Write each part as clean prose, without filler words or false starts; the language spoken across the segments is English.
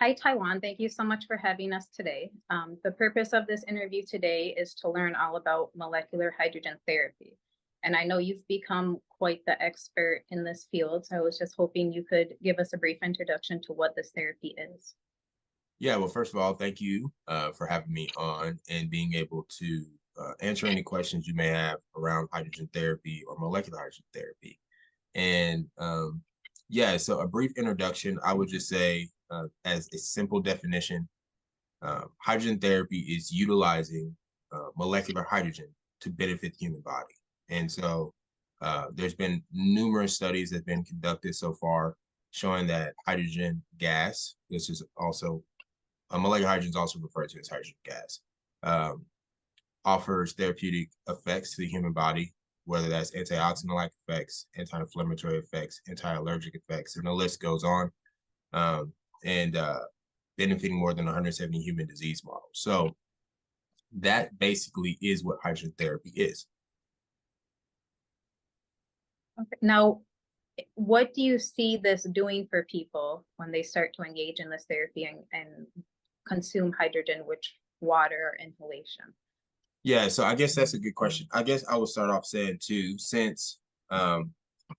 Hi, Taiwan. Thank you so much for having us today. The purpose of this interview today is to learn all about molecular hydrogen therapy. And I know you've become quite the expert in this field, so I was just hoping you could give us a brief introduction to what this therapy is. Yeah, well, first of all, thank you for having me on and being able to answer any questions you may have around hydrogen therapy or molecular hydrogen therapy. And yeah, so a brief introduction, I would just say, as a simple definition, hydrogen therapy is utilizing molecular hydrogen to benefit the human body. And so there's been numerous studies that have been conducted so far showing that hydrogen gas, this is also molecular hydrogen is also referred to as hydrogen gas, um, offers therapeutic effects to the human body, whether that's antioxidant-like effects, anti-inflammatory effects, anti-allergic effects, and the list goes on, um, and benefiting more than 170 human disease models. So that basically is what hydrogen therapy is. Okay. Now, what do you see this doing for people when they start to engage in this therapy and consume hydrogen, which water or inhalation? Yeah, so I guess that's a good question. I guess I would start off saying too, since um,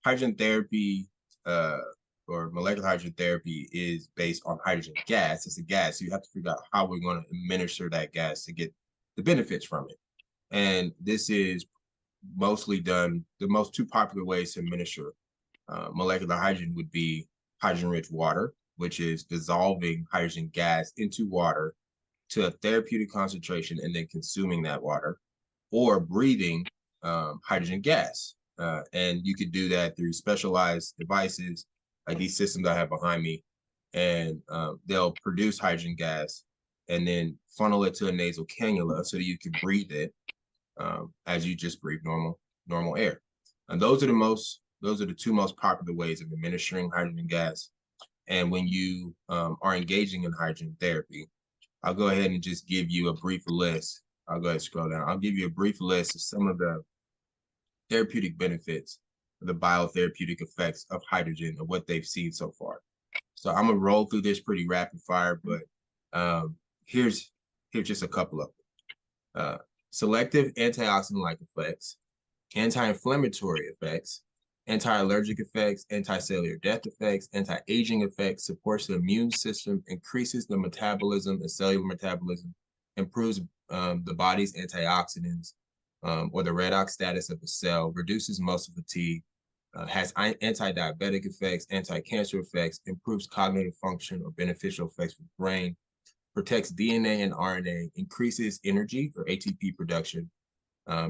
hydrogen therapy uh, or molecular hydrogen therapy is based on hydrogen gas, it's a gas. So you have to figure out how we're going to administer that gas to get the benefits from it. And this is mostly done, the most two popular ways to administer molecular hydrogen would be hydrogen-rich water, which is dissolving hydrogen gas into water to a therapeutic concentration and then consuming that water, or breathing hydrogen gas. And you could do that through specialized devices like these systems I have behind me, and they'll produce hydrogen gas and then funnel it to a nasal cannula so that you can breathe it as you just breathe normal air. And those are the two most popular ways of administering hydrogen gas. And when you are engaging in hydrogen therapy, I'll go ahead and just give you a brief list. I'll go ahead and scroll down. I'll give you a brief list of some of the therapeutic benefits, the biotherapeutic effects of hydrogen and what they've seen so far. So I'm gonna roll through this pretty rapid fire, but um, here's just a couple of them. Selective antioxidant-like effects, anti-inflammatory effects, anti-allergic effects, anti-cellular death effects, anti-aging effects, supports the immune system, increases the metabolism and cellular metabolism, improves the body's antioxidants or the redox status of the cell, reduces muscle fatigue, has anti-diabetic effects, anti-cancer effects, improves cognitive function or beneficial effects for the brain, protects DNA and RNA, increases energy or ATP production,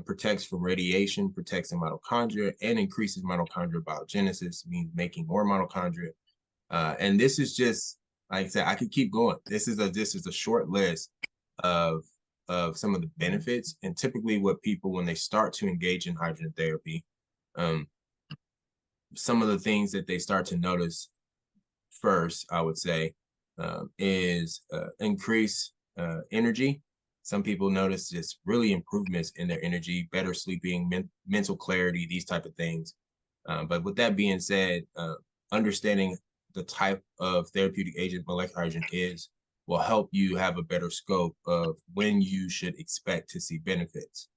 protects from radiation, protects the mitochondria, and increases mitochondrial biogenesis, means making more mitochondria. And this is just, like I said, I could keep going. This is a short list of some of the benefits, and typically what people, when they start to engage in hydrogen therapy, um, some of the things that they start to notice first, I would say, is increase energy. Some people notice just really improvements in their energy, better sleeping, mental clarity, these type of things. But with that being said, understanding the type of therapeutic agent molecular hydrogen is will help you have a better scope of when you should expect to see benefits.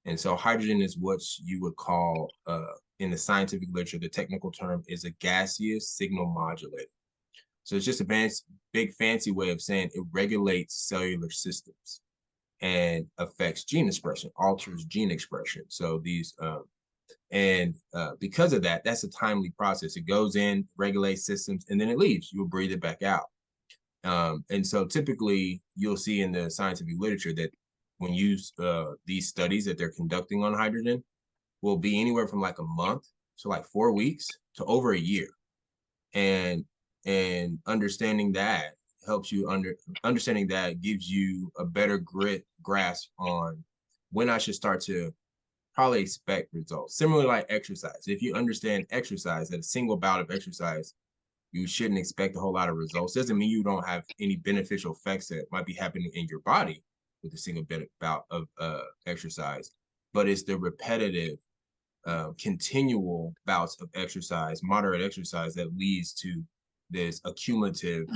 And so hydrogen is what you would call, in the scientific literature, the technical term is a gaseous signal modulator. So it's just a big fancy way of saying it regulates cellular systems and affects gene expression, alters gene expression. So because of that, that's a timely process. It goes in, regulates systems, and then it leaves. You'll breathe it back out. And so typically you'll see in the scientific literature that when these studies that they're conducting on hydrogen will be anywhere from like a month to like 4 weeks to over a year. And understanding that helps you understanding that gives you a better grasp on when I should start to probably expect results. Similarly, like exercise. If you understand exercise, that a single bout of exercise, you shouldn't expect a whole lot of results. Doesn't mean you don't have any beneficial effects that might be happening in your body with a single bout of exercise, but it's the repetitive, continual bouts of exercise, moderate exercise, that leads to this accumulative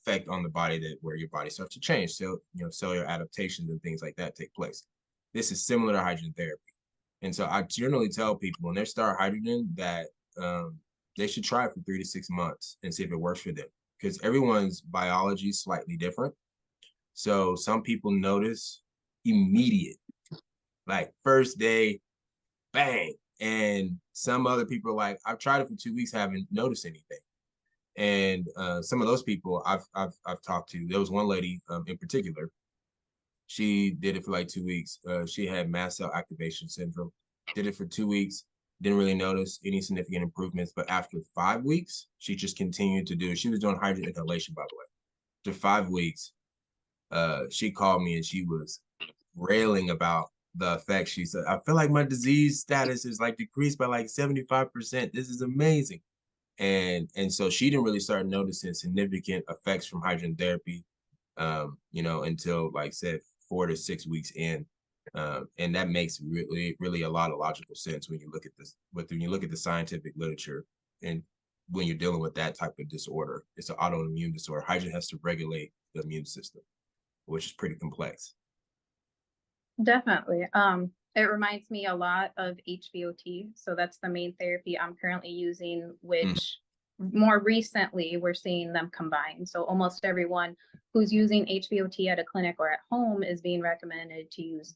effect on the body that where your body starts to change. So, cellular adaptations and things like that take place. This is similar to hydrogen therapy. And so I generally tell people when they start hydrogen that they should try it for 3 to 6 months and see if it works for them, because everyone's biology is slightly different. So some people notice immediate, like first day, bang. And some other people are like, I've tried it for 2 weeks, haven't noticed anything. And some of those people I've talked to, there was one lady in particular. She did it for like 2 weeks. She had mast cell activation syndrome. Did it for 2 weeks. Didn't really notice any significant improvements. But after 5 weeks, she just continued to do it. She was doing hydrogen inhalation, by the way. After 5 weeks, she called me and she was railing about the effects. She said, I feel like my disease status is like decreased by like 75%. This is amazing. And so she didn't really start noticing significant effects from hydrogen therapy, until like I said 4 to 6 weeks in. And that makes really a lot of logical sense when you look at this, when you look at the scientific literature, and when you're dealing with that type of disorder. It's an autoimmune disorder. Hydrogen has to regulate the immune system, which is pretty complex. Definitely. It reminds me a lot of HBOT. So that's the main therapy I'm currently using, which more recently we're seeing them combined. So almost everyone who's using HBOT at a clinic or at home is being recommended to use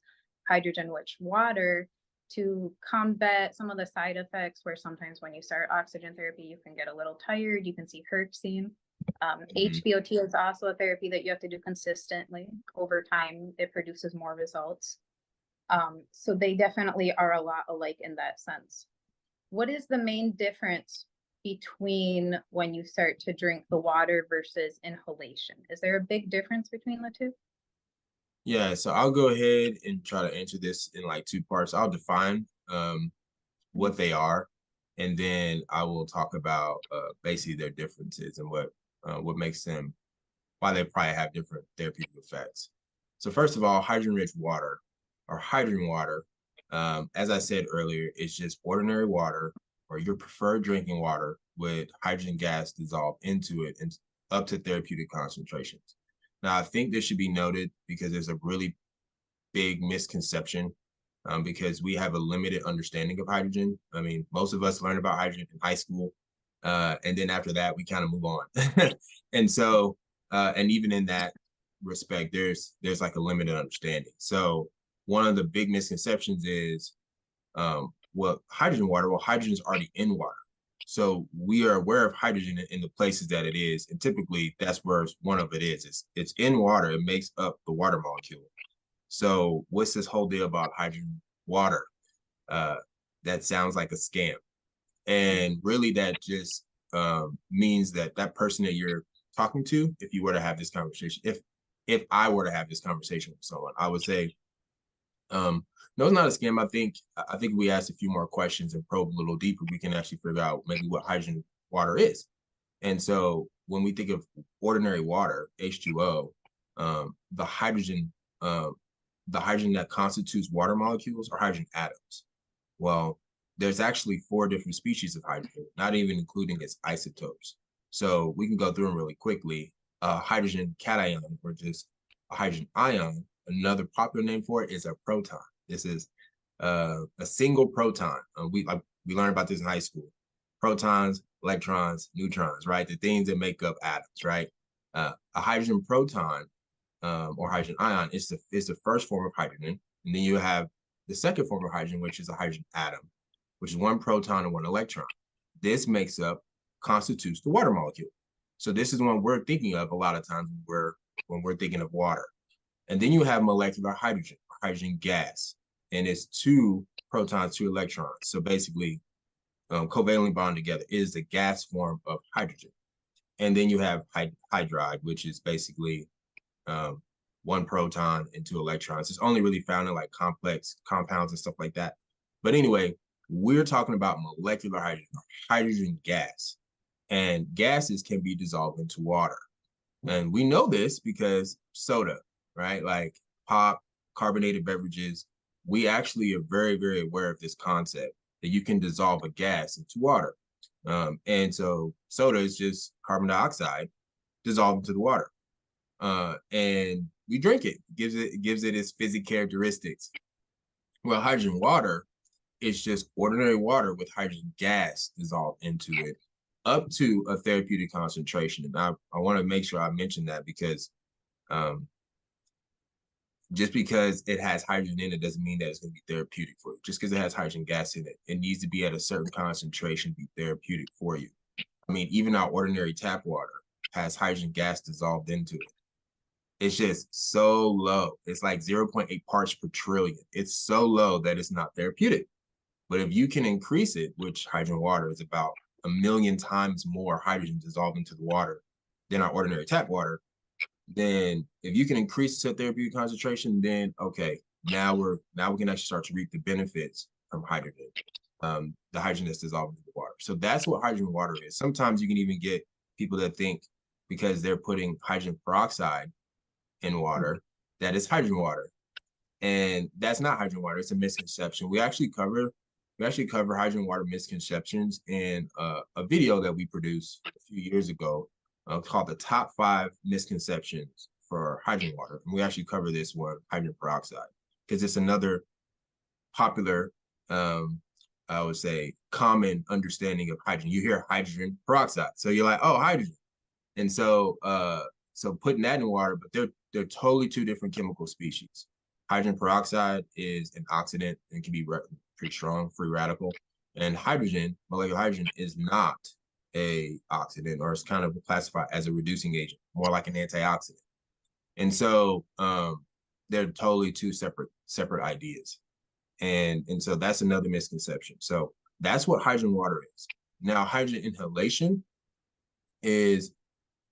hydrogen-rich water to combat some of the side effects, where sometimes when you start oxygen therapy, you can get a little tired, you can see herxing. HBOT is also a therapy that you have to do consistently. Over time, it produces more results. So they definitely are a lot alike in that sense. What is the main difference between when you start to drink the water versus inhalation? Is there a big difference between the two? Yeah, so I'll go ahead and try to answer this in like 2 parts. I'll define what they are, and then I will talk about basically their differences and what makes them, why they probably have different therapeutic effects. So first of all, hydrogen-rich water or hydrogen water, as I said earlier, it's just ordinary water or your preferred drinking water with hydrogen gas dissolved into it and up to therapeutic concentrations. Now, I think this should be noted because there's a really big misconception, because we have a limited understanding of hydrogen. I mean, most of us learn about hydrogen in high school, and then after that, we kind of move on. And so, and even in that respect, there's like a limited understanding. So one of the big misconceptions is, well, hydrogen is already in water. So we are aware of hydrogen in the places that it is, and typically that's where one of it is. It's in water. It makes up the water molecule. So what's this whole deal about hydrogen water? That sounds like a scam, and really that just means that that person that you're talking to, if you were to have this conversation, if I were to have this conversation with someone, I would say, no, it's not a scam. I think we ask a few more questions and probe a little deeper, we can actually figure out maybe what hydrogen water is. And so when we think of ordinary water, H2O, the hydrogen that constitutes water molecules are hydrogen atoms. Well, there's actually 4 different species of hydrogen, not even including its isotopes. So we can go through them really quickly. Hydrogen cation, or just a hydrogen ion. Another popular name for it is a proton. This is a single proton. We learned about this in high school. Protons, electrons, neutrons, right? The things that make up atoms, right? A hydrogen proton or hydrogen ion is the first form of hydrogen, and then you have the second form of hydrogen, which is a hydrogen atom, which is 1 proton and 1 electron. This constitutes the water molecule. So this is one we're thinking of a lot of times when we're thinking of water. And then you have molecular hydrogen gas, and it's 2 protons, 2 electrons. So basically, covalently bond together is the gas form of hydrogen. And then you have hydride, which is basically 1 proton and 2 electrons. It's only really found in like complex compounds and stuff like that. But anyway, we're talking about molecular hydrogen gas, and gases can be dissolved into water. And we know this because soda, right? Like pop, carbonated beverages, we actually are very, very aware of this concept that you can dissolve a gas into water. And so soda is just carbon dioxide dissolved into the water. And we drink it. Gives it its physical characteristics. Well, hydrogen water is just ordinary water with hydrogen gas dissolved into it up to a therapeutic concentration. And I want to make sure I mention that because just because it has hydrogen in it doesn't mean that it's going to be therapeutic for you. Just because it has hydrogen gas in it, it needs to be at a certain concentration to be therapeutic for you. I mean, even our ordinary tap water has hydrogen gas dissolved into it. It's just so low. It's like 0.8 parts per trillion. It's so low that it's not therapeutic. But if you can increase it, which hydrogen water is about 1,000,000 times more hydrogen dissolved into the water than our ordinary tap water, then if you can increase the therapeutic concentration, then okay, now we can actually start to reap the benefits from hydrogen, the hydrogen that's dissolved into the water. So that's what hydrogen water is. Sometimes you can even get people that think because they're putting hydrogen peroxide in water, that is hydrogen water. And that's not hydrogen water. It's a misconception. We actually cover hydrogen water misconceptions in a video that we produced a few years ago called the top 5 misconceptions for hydrogen water. And we actually cover this one, hydrogen peroxide, because it's another popular, I would say, common understanding of hydrogen. You hear hydrogen peroxide, so you're like, oh, hydrogen. And so putting that in water, but they're totally 2 different chemical species. Hydrogen peroxide is an oxidant and can be pretty strong, free radical. And hydrogen, molecular hydrogen, is not a oxidant, or it's kind of classified as a reducing agent, more like an antioxidant. And so they're totally 2 separate ideas. And so that's another misconception. So that's what hydrogen water is. Now, hydrogen inhalation is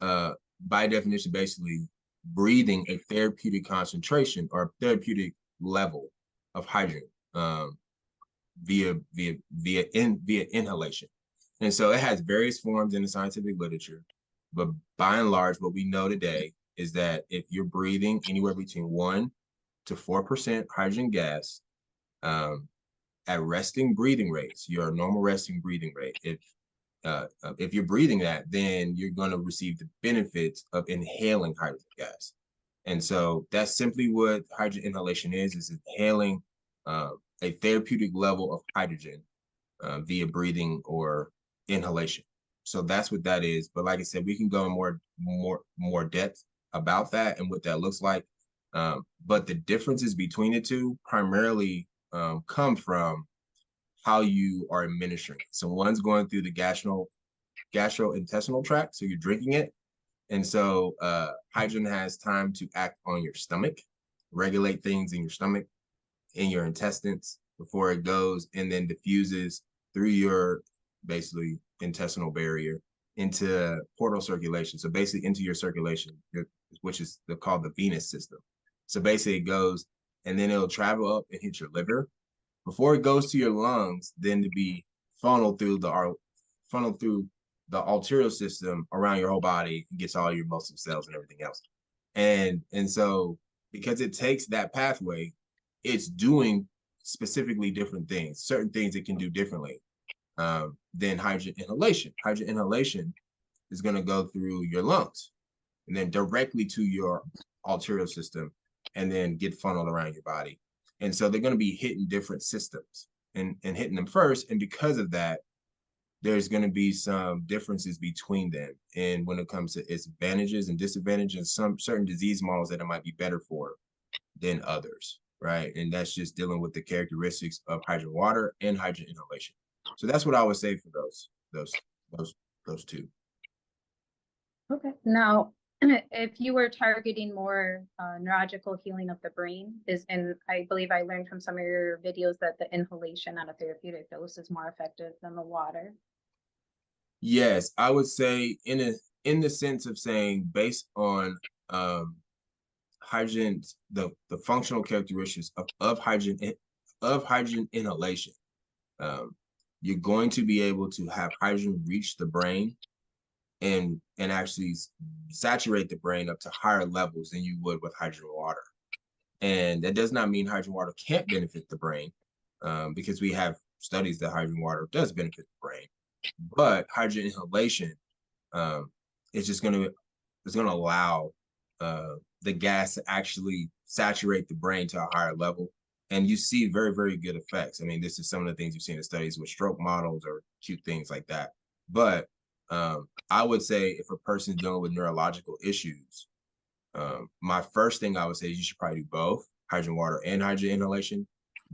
by definition basically breathing a therapeutic concentration or therapeutic level of hydrogen via inhalation. And so it has various forms in the scientific literature, but by and large, what we know today is that if you're breathing anywhere between 1 to 4% hydrogen gas at resting breathing rates, your normal resting breathing rate, if you're breathing that, then you're going to receive the benefits of inhaling hydrogen gas. And so that's simply what hydrogen inhalation is inhaling a therapeutic level of hydrogen via breathing or inhalation. So that's what that is. But like I said, we can go in more depth about that and what that looks like. But the differences between the 2 primarily come from how you are administering it. So one's going through the gastrointestinal tract, so you're drinking it. And so hydrogen has time to act on your stomach, regulate things in your stomach, in your intestines before it goes and then diffuses through your basically intestinal barrier into portal circulation. So basically into your circulation, which is called the venous system. So basically it goes and then it'll travel up and hit your liver before it goes to your lungs, then to be funneled through the arterial system around your whole body and gets all your muscle cells and everything else. And so because it takes that pathway, it's doing specifically different things, certain things it can do differently than hydrogen inhalation. Hydrogen inhalation is going to go through your lungs and then directly to your arterial system and then get funneled around your body. And so they're going to be hitting different systems and hitting them first. And because of that, there's going to be some differences between them. And when it comes to its advantages and disadvantages, some certain disease models that it might be better for than others, right? And that's just dealing with the characteristics of hydrogen water and hydrogen inhalation. So that's what I would say for those 2. Okay. Now, if you were targeting more neurological healing of the brain, and I believe I learned from some of your videos that the inhalation at a therapeutic dose is more effective than the water. Yes, I would say in the sense of saying based on hydrogen, the functional characteristics of hydrogen inhalation, you're going to be able to have hydrogen reach the brain and actually saturate the brain up to higher levels than you would with hydrogen water. And that does not mean hydrogen water can't benefit the brain, because we have studies that hydrogen water does benefit the brain. But hydrogen inhalation is just going to it's going to allow the gas to actually saturate the brain to a higher level. And you see very, very good effects. I mean, this is some of the things you've seen in studies with stroke models or cute things like that. But I would say if a person's dealing with neurological issues, my first thing I would say is you should probably do both hydrogen water and hydrogen inhalation.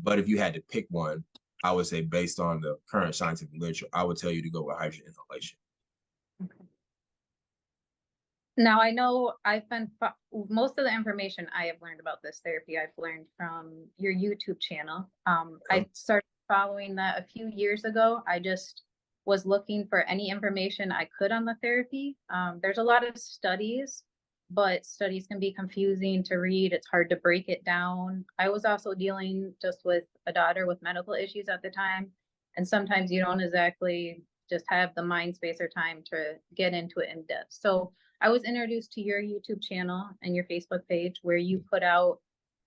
But if you had to pick one, I would say based on the current scientific literature, I would tell you to go with hydrogen inhalation. Okay. Now, I know I've been, most of the information I have learned about this therapy, I've learned from your YouTube channel. I started following that a few years ago. I just was looking for any information I could on the therapy. There's a lot of studies, but studies can be confusing to read. It's hard to break it down. I was also dealing just with a daughter with medical issues at the time. And sometimes you don't exactly just have the mind space or time to get into it in depth. So I was introduced to your YouTube channel and your Facebook page where you put out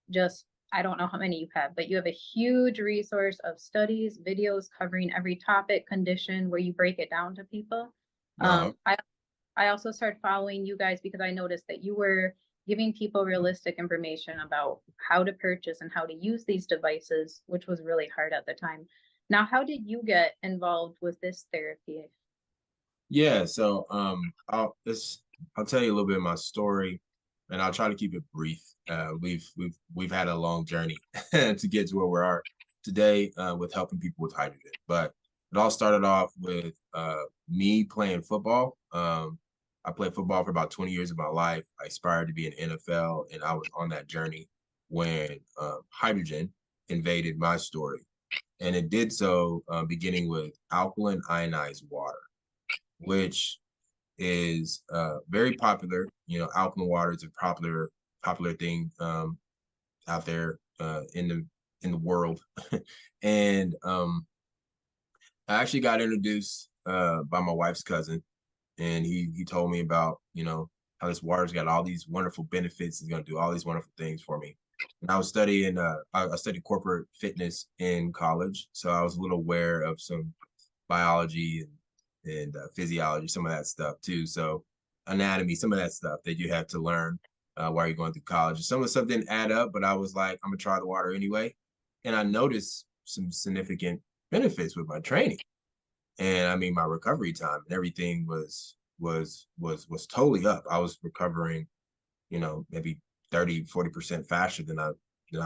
just, I don't know how many you have, but you have a huge resource of studies, videos covering every topic, condition, where you break it down to people. I also started following you guys because I noticed that you were giving people realistic information about how to purchase and how to use these devices, which was really hard at the time. Now, how did you get involved with this therapy? Yeah, so I'll tell you a little bit of my story, and I'll try to keep it brief. We've had a long journey to get to where we are today with helping people with hydrogen. But it all started off with me playing football. I played football for about 20 years of my life. I aspired to be an NFL, and I was on that journey when hydrogen invaded my story. And it did so beginning with alkaline ionized water, which is very popular. You know, alkaline water is a popular thing out there in the world. And I actually got introduced by my wife's cousin, and he told me about, you know, how this water's got all these wonderful benefits. It's going to do all these wonderful things for me. And I was studying, I studied corporate fitness in college, so I was a little aware of some biology and physiology, some of that stuff too. So anatomy, some of that stuff that you have to learn while you're going through college. Some of the stuff didn't add up, but I was like, I'm gonna try the water anyway. And I noticed some significant benefits with my training. And I mean, my recovery time and everything was totally up. I was recovering, you know, maybe 30-40% faster than I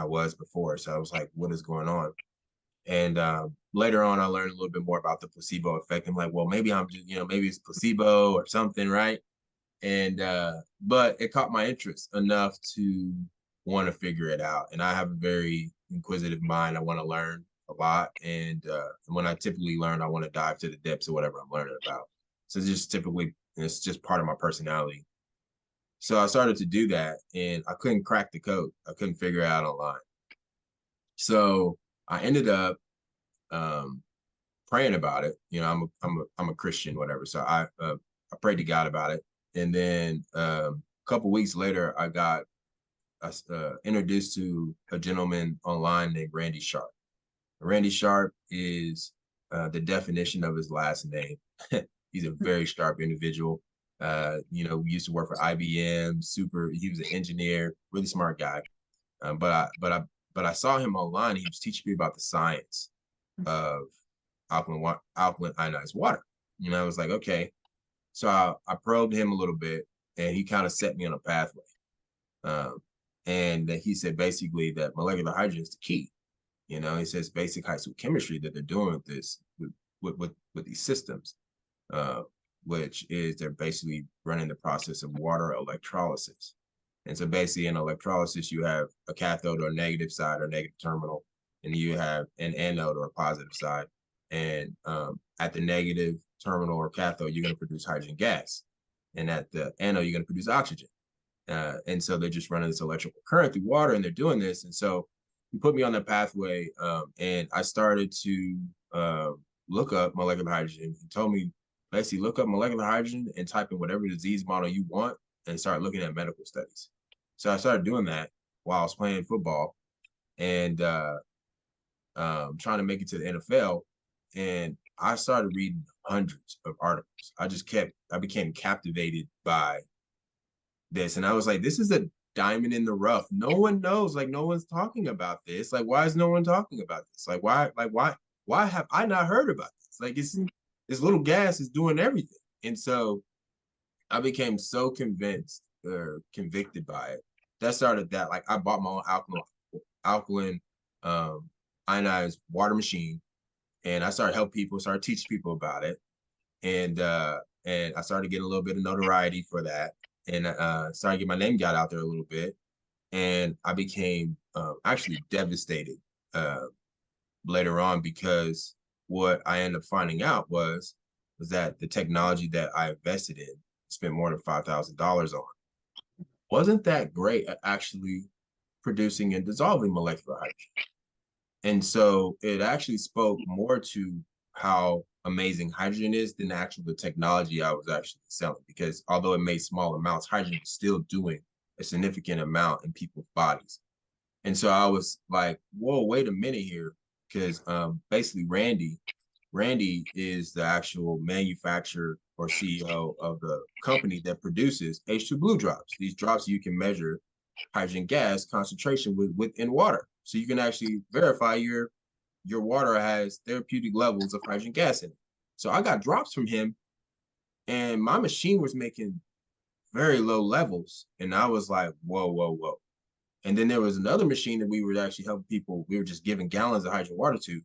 was before. So I was like, what is going on? And later on, I learned a little bit more about the placebo effect. I'm like, well, maybe I'm just, you know, maybe it's placebo or something, right? And but it caught my interest enough to want to figure it out. And I have a very inquisitive mind. I want to learn a lot. And when I typically learn, I want to dive to the depths of whatever I'm learning about. So it's just part of my personality. So I started to do that, and I couldn't crack the code. I couldn't figure it out online. So I ended up praying about it. You know, I'm a Christian, whatever. So I prayed to God about it, and then a couple weeks later, I got introduced to a gentleman online named Randy Sharp. Randy Sharp is the definition of his last name. He's a very sharp individual. You know, we used to work for IBM. He was an engineer, really smart guy. But I saw him online. He was teaching me about the science of alkaline ionized water. You know, I was like, okay. So I probed him a little bit, and he kind of set me on a pathway. And he said basically that molecular hydrogen is the key. You know, he says basic high school chemistry that they're doing with this, with these systems, which is they're basically running the process of water electrolysis. And so basically in electrolysis, you have a cathode or negative side or negative terminal, and you have an anode or a positive side. And at the negative terminal or cathode, you're going to produce hydrogen gas. And at the anode, you're going to produce oxygen. And so they're just running this electrical current through water, and they're doing this. And so he put me on that pathway, and I started to look up molecular hydrogen. He told me, basically, look up molecular hydrogen and type in whatever disease model you want and start looking at medical studies. So I started doing that while I was playing football and trying to make it to the NFL. And I started reading hundreds of articles. I became captivated by this. And I was like, this is a diamond in the rough. No one knows, like no one's talking about this. Like, why is no one talking about this? Why have I not heard about this? Like it's this little gas is doing everything. And so I became so convinced or convicted by it. That started that. Like I bought my own alkaline ionized water machine, and I started helping people, started teaching people about it. And I started getting a little bit of notoriety for that, and started getting my name got out there a little bit, and I became actually devastated uh, later on, because what I ended up finding out was that the technology that I invested in, spent more than $5,000 on, wasn't that great at actually producing and dissolving molecular hydrogen. And so it actually spoke more to how amazing hydrogen is than actually the technology I was actually selling. Because although it made small amounts, hydrogen was still doing a significant amount in people's bodies. And so I was like, whoa, wait a minute here. Because basically Randy is the actual manufacturer or CEO of the company that produces H2 Blue drops. These drops you can measure hydrogen gas concentration within water. So you can actually verify your water has therapeutic levels of hydrogen gas in it. So I got drops from him, and my machine was making very low levels. And I was like, whoa, whoa, whoa. And then there was another machine that we were actually helping people. We were just giving gallons of hydrogen water to,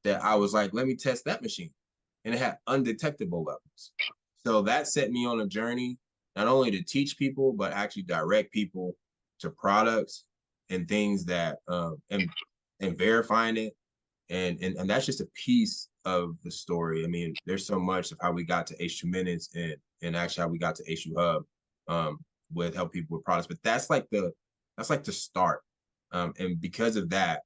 that I was like, let me test that machine. And it had undetectable levels. So that set me on a journey, not only to teach people, but actually direct people to products and things that, and verifying it. And that's just a piece of the story. I mean, there's so much of how we got to H2 Minutes, and actually how we got to H2 Hub, with help people with products. But that's like the start. And because of that,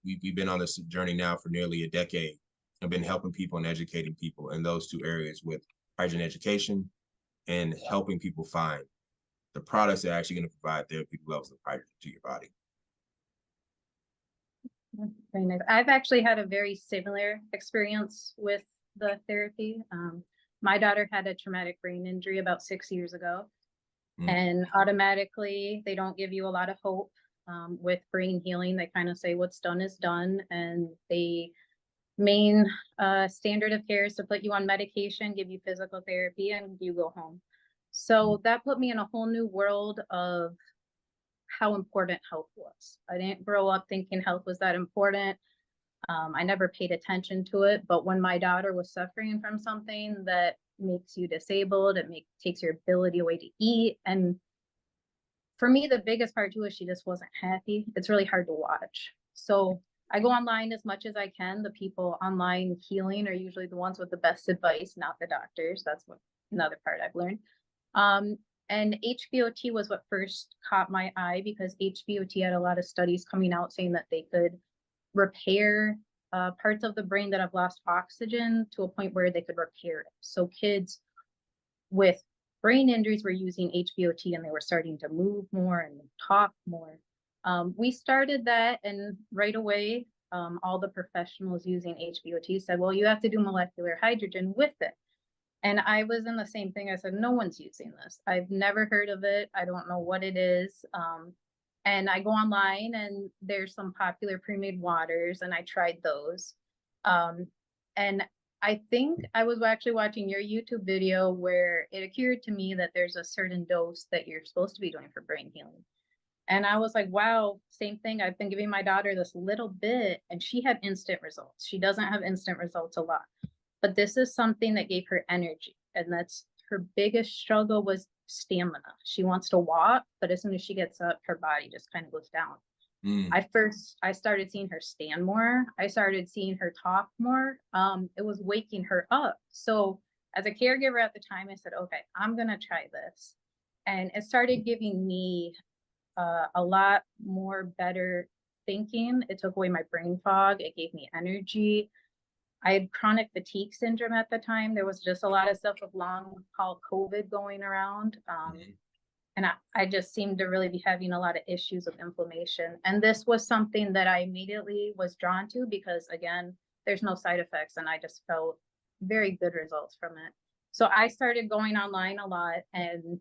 we've been on this journey now for nearly a decade. I've been helping people and educating people in those two areas, with hydrogen education and helping people find the products that are actually going to provide therapeutic levels of hydrogen to your body. Very nice. I've actually had a very similar experience with the therapy. My daughter had a traumatic brain injury about 6 years ago, and automatically they don't give you a lot of hope with brain healing. They kind of say what's done is done, and the main standard of care is to put you on medication, give you physical therapy, and you go home. So that put me in a whole new world of how important health was. I didn't grow up thinking health was that important. I never paid attention to it, but when my daughter was suffering from something that makes you disabled, takes your ability away to eat. And for me, the biggest part too is she just wasn't happy. It's really hard to watch. So I go online as much as I can. The people online healing are usually the ones with the best advice, not the doctors. That's what another part I've learned. And HBOT was what first caught my eye, because HBOT had a lot of studies coming out saying that they could repair parts of the brain that have lost oxygen to a point where they could repair it. So kids with brain injuries were using HBOT, and they were starting to move more and talk more. We started that, and right away, all the professionals using HBOT said, well, you have to do molecular hydrogen with it. And I was in the same thing. I said, no one's using this. I've never heard of it. I don't know what it is. And I go online, and there's some popular pre-made waters, and I tried those. And I think I was actually watching your YouTube video where it occurred to me that there's a certain dose that you're supposed to be doing for brain healing. And I was like, wow, same thing. I've been giving my daughter this little bit, and she had instant results. She doesn't have instant results a lot, but this is something that gave her energy. And that's her biggest struggle, was stamina. She wants to walk, but as soon as she gets up, her body just kind of goes down. I started seeing her stand more. I started seeing her talk more. It was waking her up. So as a caregiver at the time, I said, okay, I'm going to try this. And it started giving me a lot more better thinking. It took away my brain fog. It gave me energy. I had chronic fatigue syndrome at the time. There was just a lot of stuff with long haul COVID going around. And I just seemed to really be having a lot of issues with inflammation. And this was something that I immediately was drawn to, because again, there's no side effects, and I just felt very good results from it. So I started going online a lot, and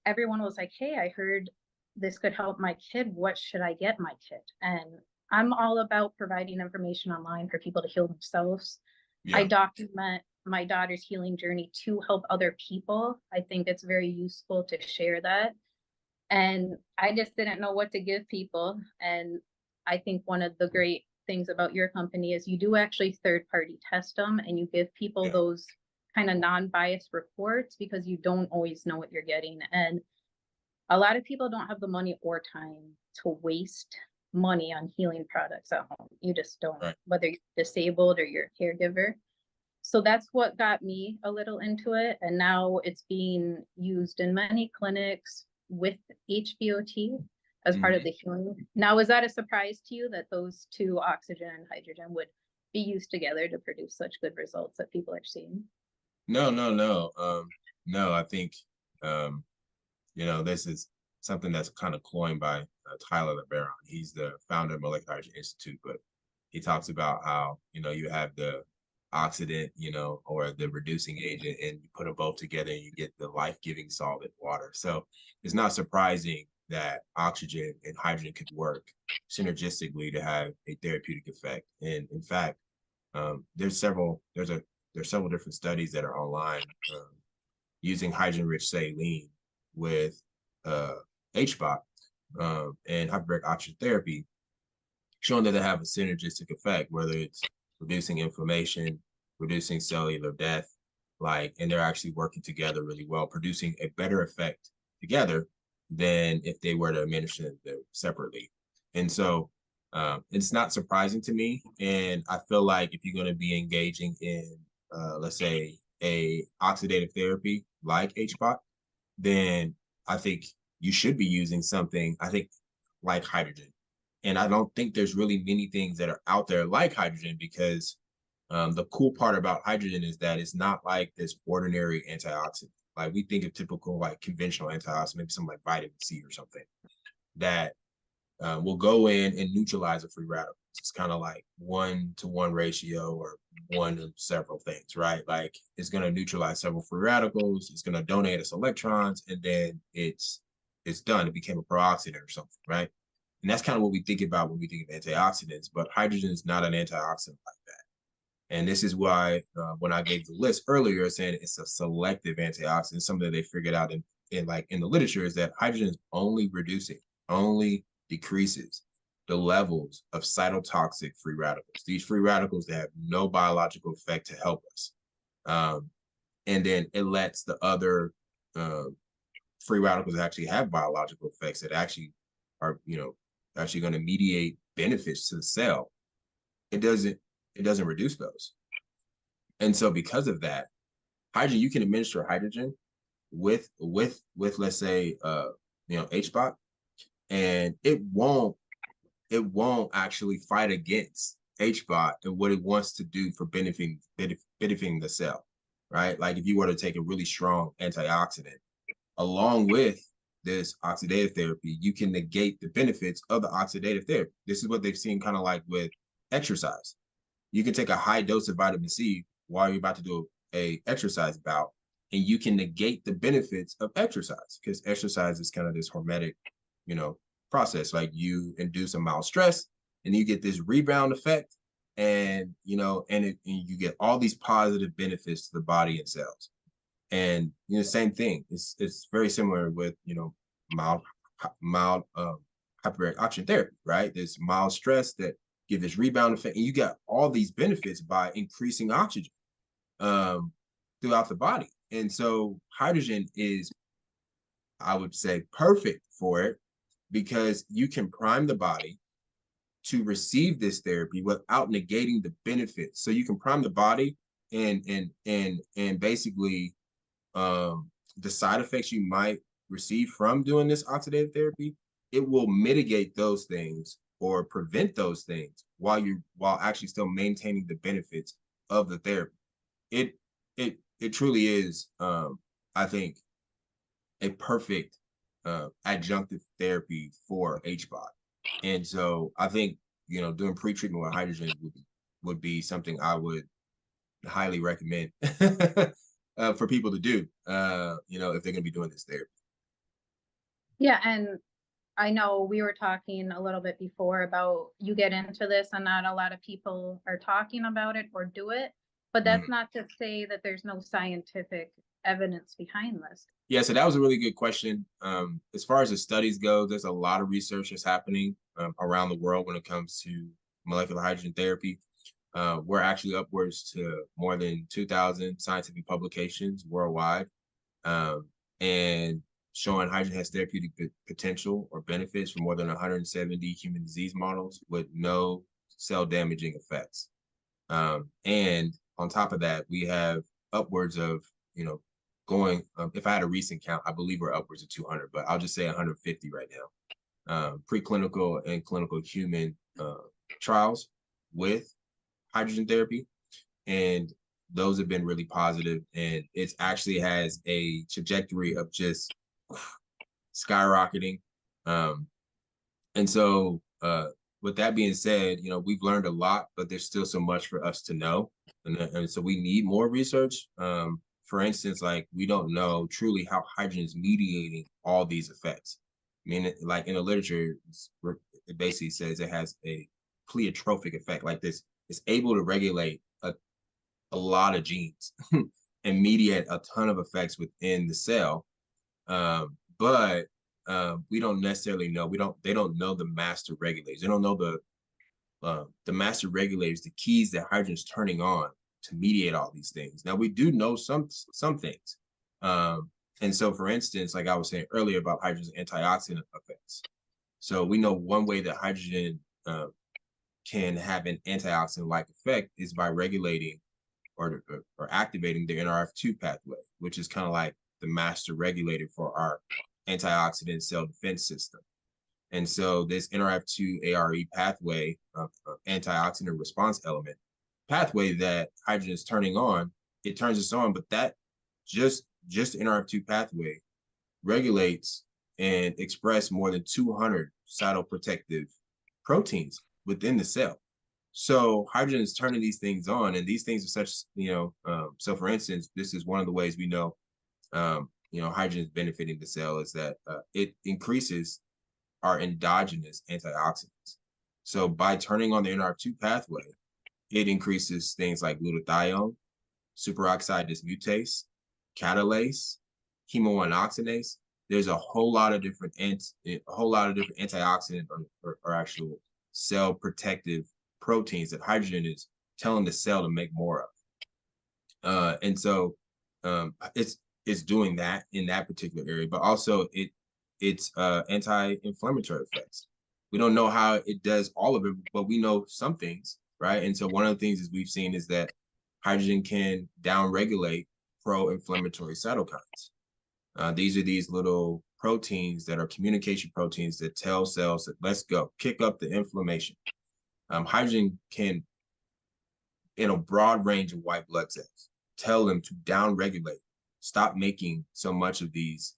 everyone was like, hey, I heard this could help my kid. What should I get my kid? And I'm all about providing information online for people to heal themselves. I Yeah. document my daughter's healing journey to help other people. I think it's very useful to share that. And I just didn't know what to give people. And I think one of the great things about your company is you do actually third party test them and you give people Yeah. those kind of non-biased reports because you don't always know what you're getting. And a lot of people don't have the money or time to waste money on healing products at home. You just don't, Right. whether you're disabled or you're a caregiver. So that's what got me a little into it. And now it's being used in many clinics with HBOT as part of Mhm. the healing. Now, is that a surprise to you that those two, oxygen and hydrogen, would be used together to produce such good results that people are seeing? No, no, no. No, I think um, this is something that's kind of coined by Tyler LeBaron. He's the founder of Molecular Hydrogen Institute, but he talks about how, you have the oxidant, or the reducing agent, and you put them both together and you get the life-giving solvent water. So it's not surprising that oxygen and hydrogen could work synergistically to have a therapeutic effect. And in fact, there's several different studies that are online using hydrogen-rich saline with uh, mHBOT and hyperbaric oxygen therapy, showing that they have a synergistic effect, whether it's reducing inflammation, reducing cellular death, and they're actually working together really well, producing a better effect together than if they were to administer them separately. And so it's not surprising to me. And I feel like if you're going to be engaging in, let's say, a oxidative therapy like HBOT, then I think you should be using something, I think, like hydrogen. And I don't think there's really many things that are out there like hydrogen because the cool part about hydrogen is that it's not like this ordinary antioxidant. Like we think of typical, like conventional antioxidant, maybe something like vitamin C or something that will go in and neutralize a free radical. It's kind of like 1-to-1 ratio or one of several things, right? Like it's going to neutralize several free radicals. It's going to donate us electrons, and then it's done. It became a pro-oxidant or something, right? And that's kind of what we think about when we think of antioxidants. But hydrogen is not an antioxidant like that. And this is why when I gave the list earlier, saying it's a selective antioxidant, something that they figured out in the literature is that hydrogen is only decreases the levels of cytotoxic free radicals. These free radicals that have no biological effect to help us. And then it lets the other free radicals actually have biological effects that actually are, actually going to mediate benefits to the cell. It doesn't reduce those. And so because of that, hydrogen, you can administer hydrogen with let's say HBOT, and it won't actually fight against HBOT and what it wants to do for benefiting the cell, right? Like if you were to take a really strong antioxidant along with this oxidative therapy, you can negate the benefits of the oxidative therapy. This is what they've seen kind of like with exercise. You can take a high dose of vitamin C while you're about to do a exercise bout, and you can negate the benefits of exercise because exercise is kind of this hormetic, process. Like you induce a mild stress, and you get this rebound effect, and and you get all these positive benefits to the body and cells. And same thing. It's very similar with mild hyperbaric oxygen therapy, right? There's mild stress that give this rebound effect, and you got all these benefits by increasing oxygen throughout the body. And so hydrogen is, I would say, perfect for it because you can prime the body to receive this therapy without negating the benefits. So you can prime the body and basically the side effects you might receive from doing this oxidative therapy, it will mitigate those things or prevent those things while actually still maintaining the benefits of the therapy. It it truly is, I think, a perfect adjunctive therapy for HBOT. And so I think doing pre-treatment with hydrogen would be something I would highly recommend for people to do, if they're going to be doing this therapy. Yeah, and I know we were talking a little bit before about you get into this and not a lot of people are talking about it or do it, but that's Mhm. not to say that there's no scientific evidence behind this. Yeah, so that was a really good question. As far as the studies go, there's a lot of research that's happening around the world when it comes to molecular hydrogen therapy. We're actually upwards to more than 2,000 scientific publications worldwide, and showing hydrogen has therapeutic potential or benefits for more than 170 human disease models with no cell damaging effects. And on top of that, we have upwards of, going, if I had a recent count, I believe we're upwards of 200, but I'll just say 150 right now. Preclinical and clinical human trials with hydrogen therapy. And those have been really positive, and it actually has a trajectory of just skyrocketing. Um, and so, with that being said, we've learned a lot, but there's still so much for us to know. And so we need more research. For instance, like we don't know truly how hydrogen is mediating all these effects. I mean, like in the literature, it basically says it has a pleiotropic effect, like this. It's able to regulate a lot of genes and mediate a ton of effects within the cell. But we don't necessarily know. They don't know the master regulators. They don't know the master regulators, the keys that hydrogen's turning on to mediate all these things. Now we do know some things. And so, for instance, like I was saying earlier about hydrogen's antioxidant effects. So we know one way that hydrogen can have an antioxidant-like effect is by regulating or activating the NRF2 pathway, which is kind of like the master regulator for our antioxidant cell defense system. And so this NRF2 ARE pathway, antioxidant response element pathway that hydrogen is turning on, it turns us on, but that just NRF2 pathway regulates and express more than 200 cytoprotective proteins within the cell. So hydrogen is turning these things on, and these things are such, so for instance, this is one of the ways we know, hydrogen is benefiting the cell is that it increases our endogenous antioxidants. So by turning on the NRF2 pathway, it increases things like glutathione, superoxide dismutase, catalase, hemo-1 oxidase. There's a whole lot of different antioxidant or actual cell protective proteins that hydrogen is telling the cell to make more of. And so it's doing that in that particular area, but also it's anti-inflammatory effects. We don't know how it does all of it, but we know some things, right? And so one of the things we've seen is that hydrogen can downregulate pro-inflammatory cytokines. These are these little proteins that are communication proteins that tell cells that let's go, kick up the inflammation. Hydrogen can, in a broad range of white blood cells, tell them to downregulate, stop making so much of these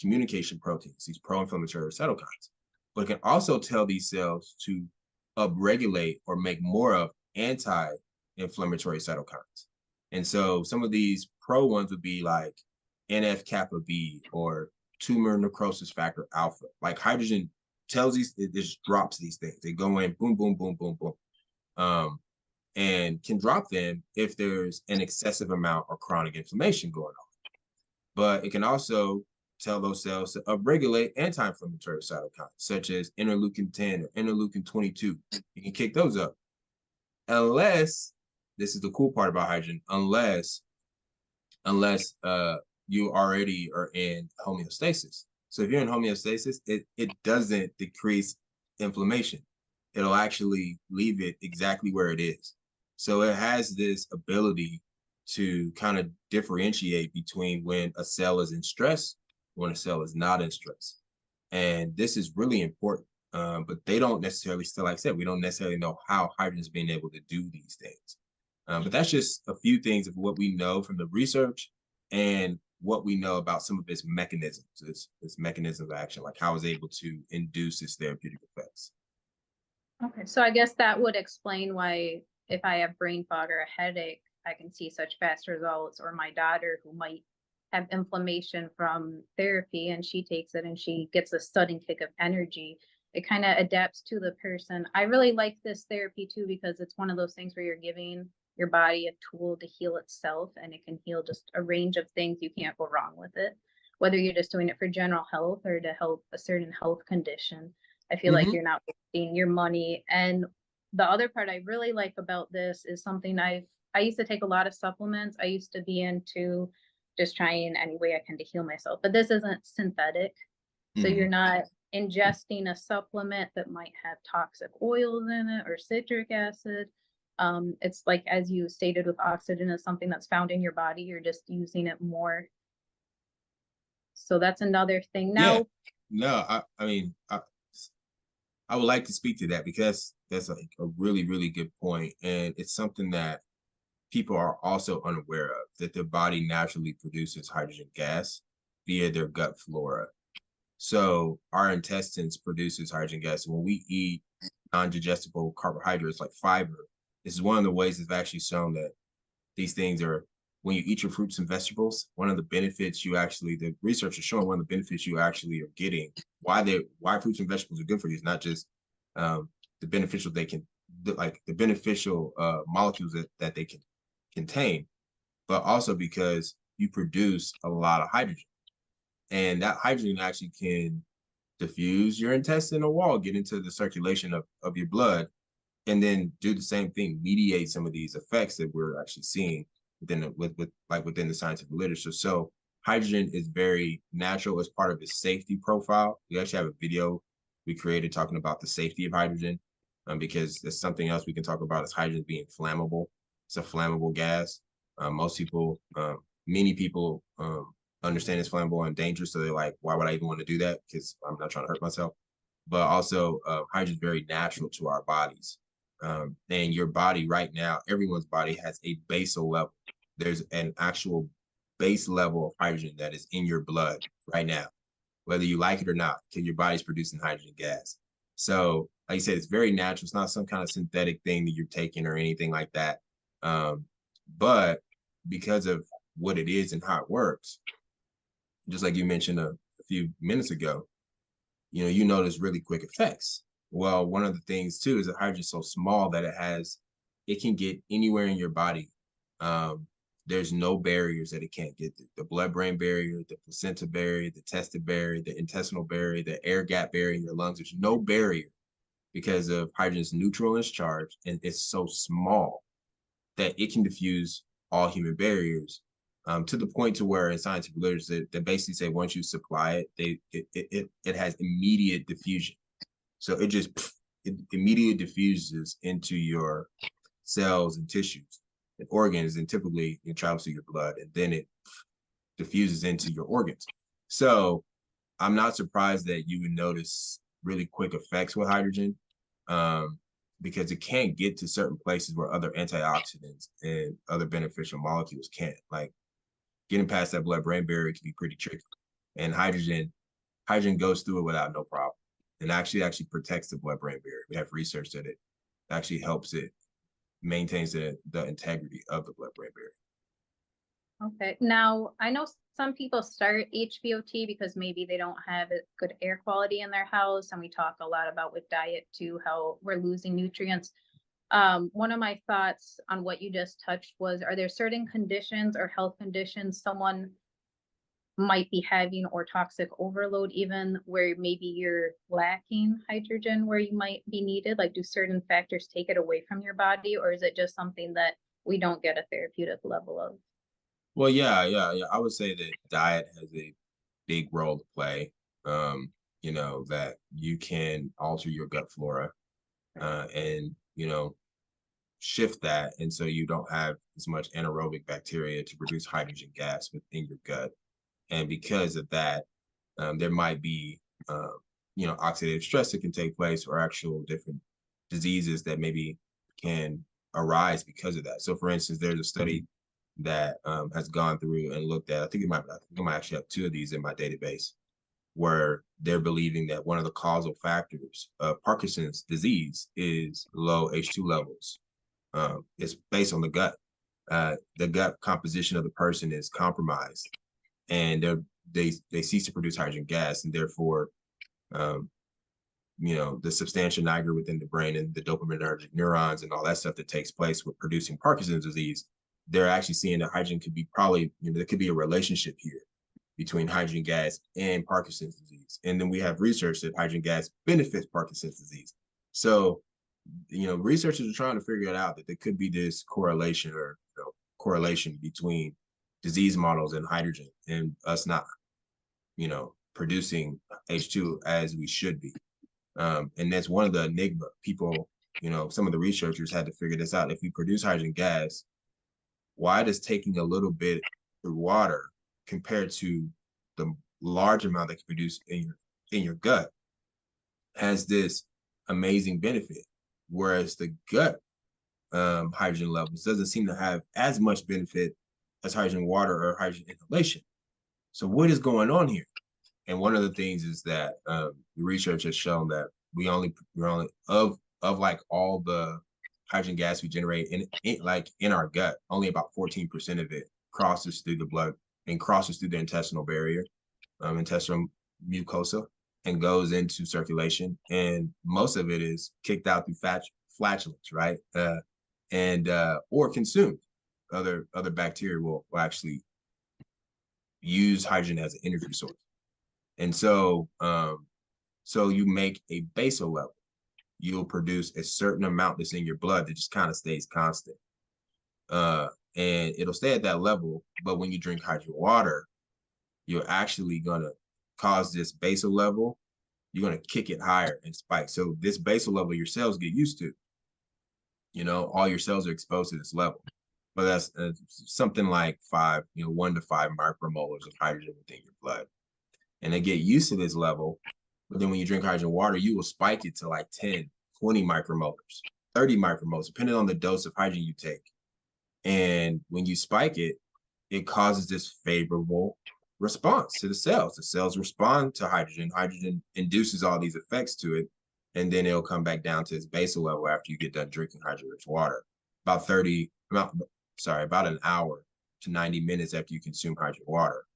communication proteins, these pro-inflammatory cytokines. But it can also tell these cells to upregulate or make more of anti-inflammatory cytokines. And so some of these pro ones would be like NF-kappa B or tumor necrosis factor alpha. Like hydrogen tells these, it just drops these things. They go in, boom, boom, boom, boom, boom. And can drop them if there's an excessive amount of chronic inflammation going on. But it can also tell those cells to upregulate anti-inflammatory cytokines, such as interleukin 10 or interleukin 22. You can kick those up. Unless, this is the cool part about hydrogen, unless you already are in homeostasis. So if you're in homeostasis, it doesn't decrease inflammation. It'll actually leave it exactly where it is. So it has this ability to kind of differentiate between when a cell is in stress, when a cell is not in stress. And this is really important. But they don't necessarily, still, like I said, we don't necessarily know how hydrogen is being able to do these things. But that's just a few things of what we know from the research and what we know about some of its mechanisms, its mechanisms of action, like how it's able to induce its therapeutic effects. Okay, so I guess that would explain why if I have brain fog or a headache, I can see such fast results, or my daughter who might have inflammation from therapy and she takes it and she gets a sudden kick of energy. It kind of adapts to the person. I really like this therapy too because it's one of those things where you're giving your body a tool to heal itself, and it can heal just a range of things. You can't go wrong with it, whether you're just doing it for general health or to help a certain health condition. I feel like Hmm. you're not wasting your money. And the other part I really like about this is something I used to take a lot of supplements. I used to be into just trying any way I can to heal myself, but this isn't synthetic. So Hmm. you're not ingesting a supplement that might have toxic oils in it or citric acid. It's like, as you stated, with oxygen, is something that's found in your body. You're just using it more. So that's another thing. Yeah. Now, No, I mean, I would like to speak to that because that's like a really, really good point. And it's something that people are also unaware of, that their body naturally produces hydrogen gas via their gut flora. So our intestines produces hydrogen gas. When we eat non-digestible carbohydrates like fiber, this is one of the ways it's actually shown that these things are, when you eat your fruits and vegetables, one of the benefits you actually, the research is showing one of the benefits you actually are getting, why fruits and vegetables are good for you is not just the beneficial they can, like the beneficial molecules that they can contain, but also because you produce a lot of hydrogen. And that hydrogen actually can diffuse your intestinal wall, get into the circulation of your blood, and then do the same thing, mediate some of these effects that we're actually seeing within the scientific literature. So hydrogen is very natural as part of its safety profile. We actually have a video we created talking about the safety of hydrogen, because there's something else we can talk about is hydrogen being flammable. It's a flammable gas. Most people, many people understand it's flammable and dangerous. So they're like, why would I even want to do that? Because I'm not trying to hurt myself. But also, hydrogen is very natural to our bodies. And your body right now, everyone's body has a basal level. There's an actual base level of hydrogen that is in your blood right now, whether you like it or not, because your body's producing hydrogen gas. So, like I said, it's very natural. It's not some kind of synthetic thing that you're taking or anything like that. But because of what it is and how it works, just like you mentioned a few minutes ago, you notice really quick effects. Well, one of the things too is that hydrogen is so small that it can get anywhere in your body. There's no barriers that it can't get through. The blood-brain barrier, the placenta barrier, the testis barrier, the intestinal barrier, the air gap barrier in your lungs. There's no barrier because of hydrogen's neutral in its charge, and it's so small that it can diffuse all human barriers, to the point to where in scientific literature they basically say once you supply it, it has immediate diffusion. So it immediately diffuses into your cells and tissues and organs, and typically it travels through your blood, and then it diffuses into your organs. So I'm not surprised that you would notice really quick effects with hydrogen, um, because it can't get to certain places where other antioxidants and other beneficial molecules can't. Like getting past that blood-brain barrier can be pretty tricky. And hydrogen goes through it without no problem, and actually protects the blood-brain barrier. We have research that it actually helps it maintains the integrity of the blood-brain barrier. okay. Now, I know some people start HBOT because maybe they don't have a good air quality in their house. And we talk a lot about with diet too, how we're losing nutrients. One of my thoughts on what you just touched was, are there certain conditions or health conditions someone might be having, or toxic overload even, where maybe you're lacking hydrogen where you might be needed? Like, do certain factors take it away from your body, or is it just something that we don't get a therapeutic level of? Well, yeah. I would say that diet has a big role to play. That you can alter your gut flora, and shift that, and so you don't have as much anaerobic bacteria to produce hydrogen gas within your gut. And because of that, there might be oxidative stress that can take place, or actual different diseases that maybe can arise because of that. So, for instance, there's a study that has gone through and looked at. I think I might actually have two of these in my database, where they're believing that one of the causal factors of Parkinson's disease is low H2 levels. It's based on the gut. the gut composition of the person is compromised, and they cease to produce hydrogen gas, and therefore, um, the substantia nigra within the brain and the dopaminergic neurons and all that stuff that takes place with producing Parkinson's disease, they're actually seeing that hydrogen could be probably, there could be a relationship here between hydrogen gas and Parkinson's disease. And then we have research that hydrogen gas benefits Parkinson's disease. So, researchers are trying to figure it out, that there could be this correlation or correlation between disease models and hydrogen and us not, producing H2 as we should be. And that's one of the enigma. People, some of the researchers had to figure this out. If we produce hydrogen gas, why does taking a little bit through water compared to the large amount that can produce in your gut has this amazing benefit, whereas the gut hydrogen levels doesn't seem to have as much benefit as hydrogen water or hydrogen inhalation. So what is going on here? And one of the things is that the research has shown that we're only of like all the hydrogen gas we generate in our gut, only about 14% of it crosses through the blood and crosses through the intestinal barrier, intestinal mucosa, and goes into circulation. And most of it is kicked out through flatulence, right? Or consumed. Other bacteria will actually use hydrogen as an energy source. And so, so you make a basal level. You'll produce a certain amount that's in your blood that just kind of stays constant. And it'll stay at that level. But when you drink hydrogen water, you're actually going to cause this basal level. You're going to kick it higher and spike. So this basal level, your cells get used to. All your cells are exposed to this level. But that's something like 1 to 5 micromolars of hydrogen within your blood. And they get used to this level. But then when you drink hydrogen water, you will spike it to like 10, 20 micromolars, 30 micromolars, depending on the dose of hydrogen you take. And when you spike it, it causes this favorable response to the cells. The cells respond to hydrogen. Hydrogen induces all these effects to it. And then it'll come back down to its basal level after you get done drinking hydrogen-rich water. About an hour to 90 minutes after you consume hydrogen water.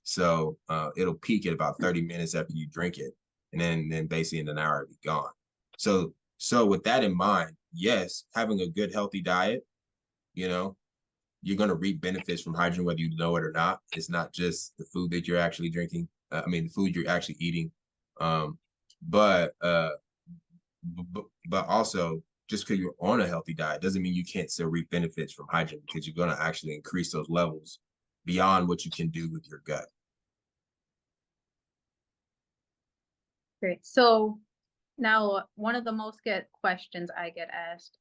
So it'll peak at about 30 minutes after you drink it. And then basically in an hour, it'll be gone. So with that in mind, yes, having a good, healthy diet, you're going to reap benefits from hydrogen, whether you know it or not. It's not just the food that you're actually drinking. The food you're actually eating. But also, just because you're on a healthy diet doesn't mean you can't still reap benefits from hydrogen, because you're going to actually increase those levels beyond what you can do with your gut. Great. So now one of the most questions I get asked,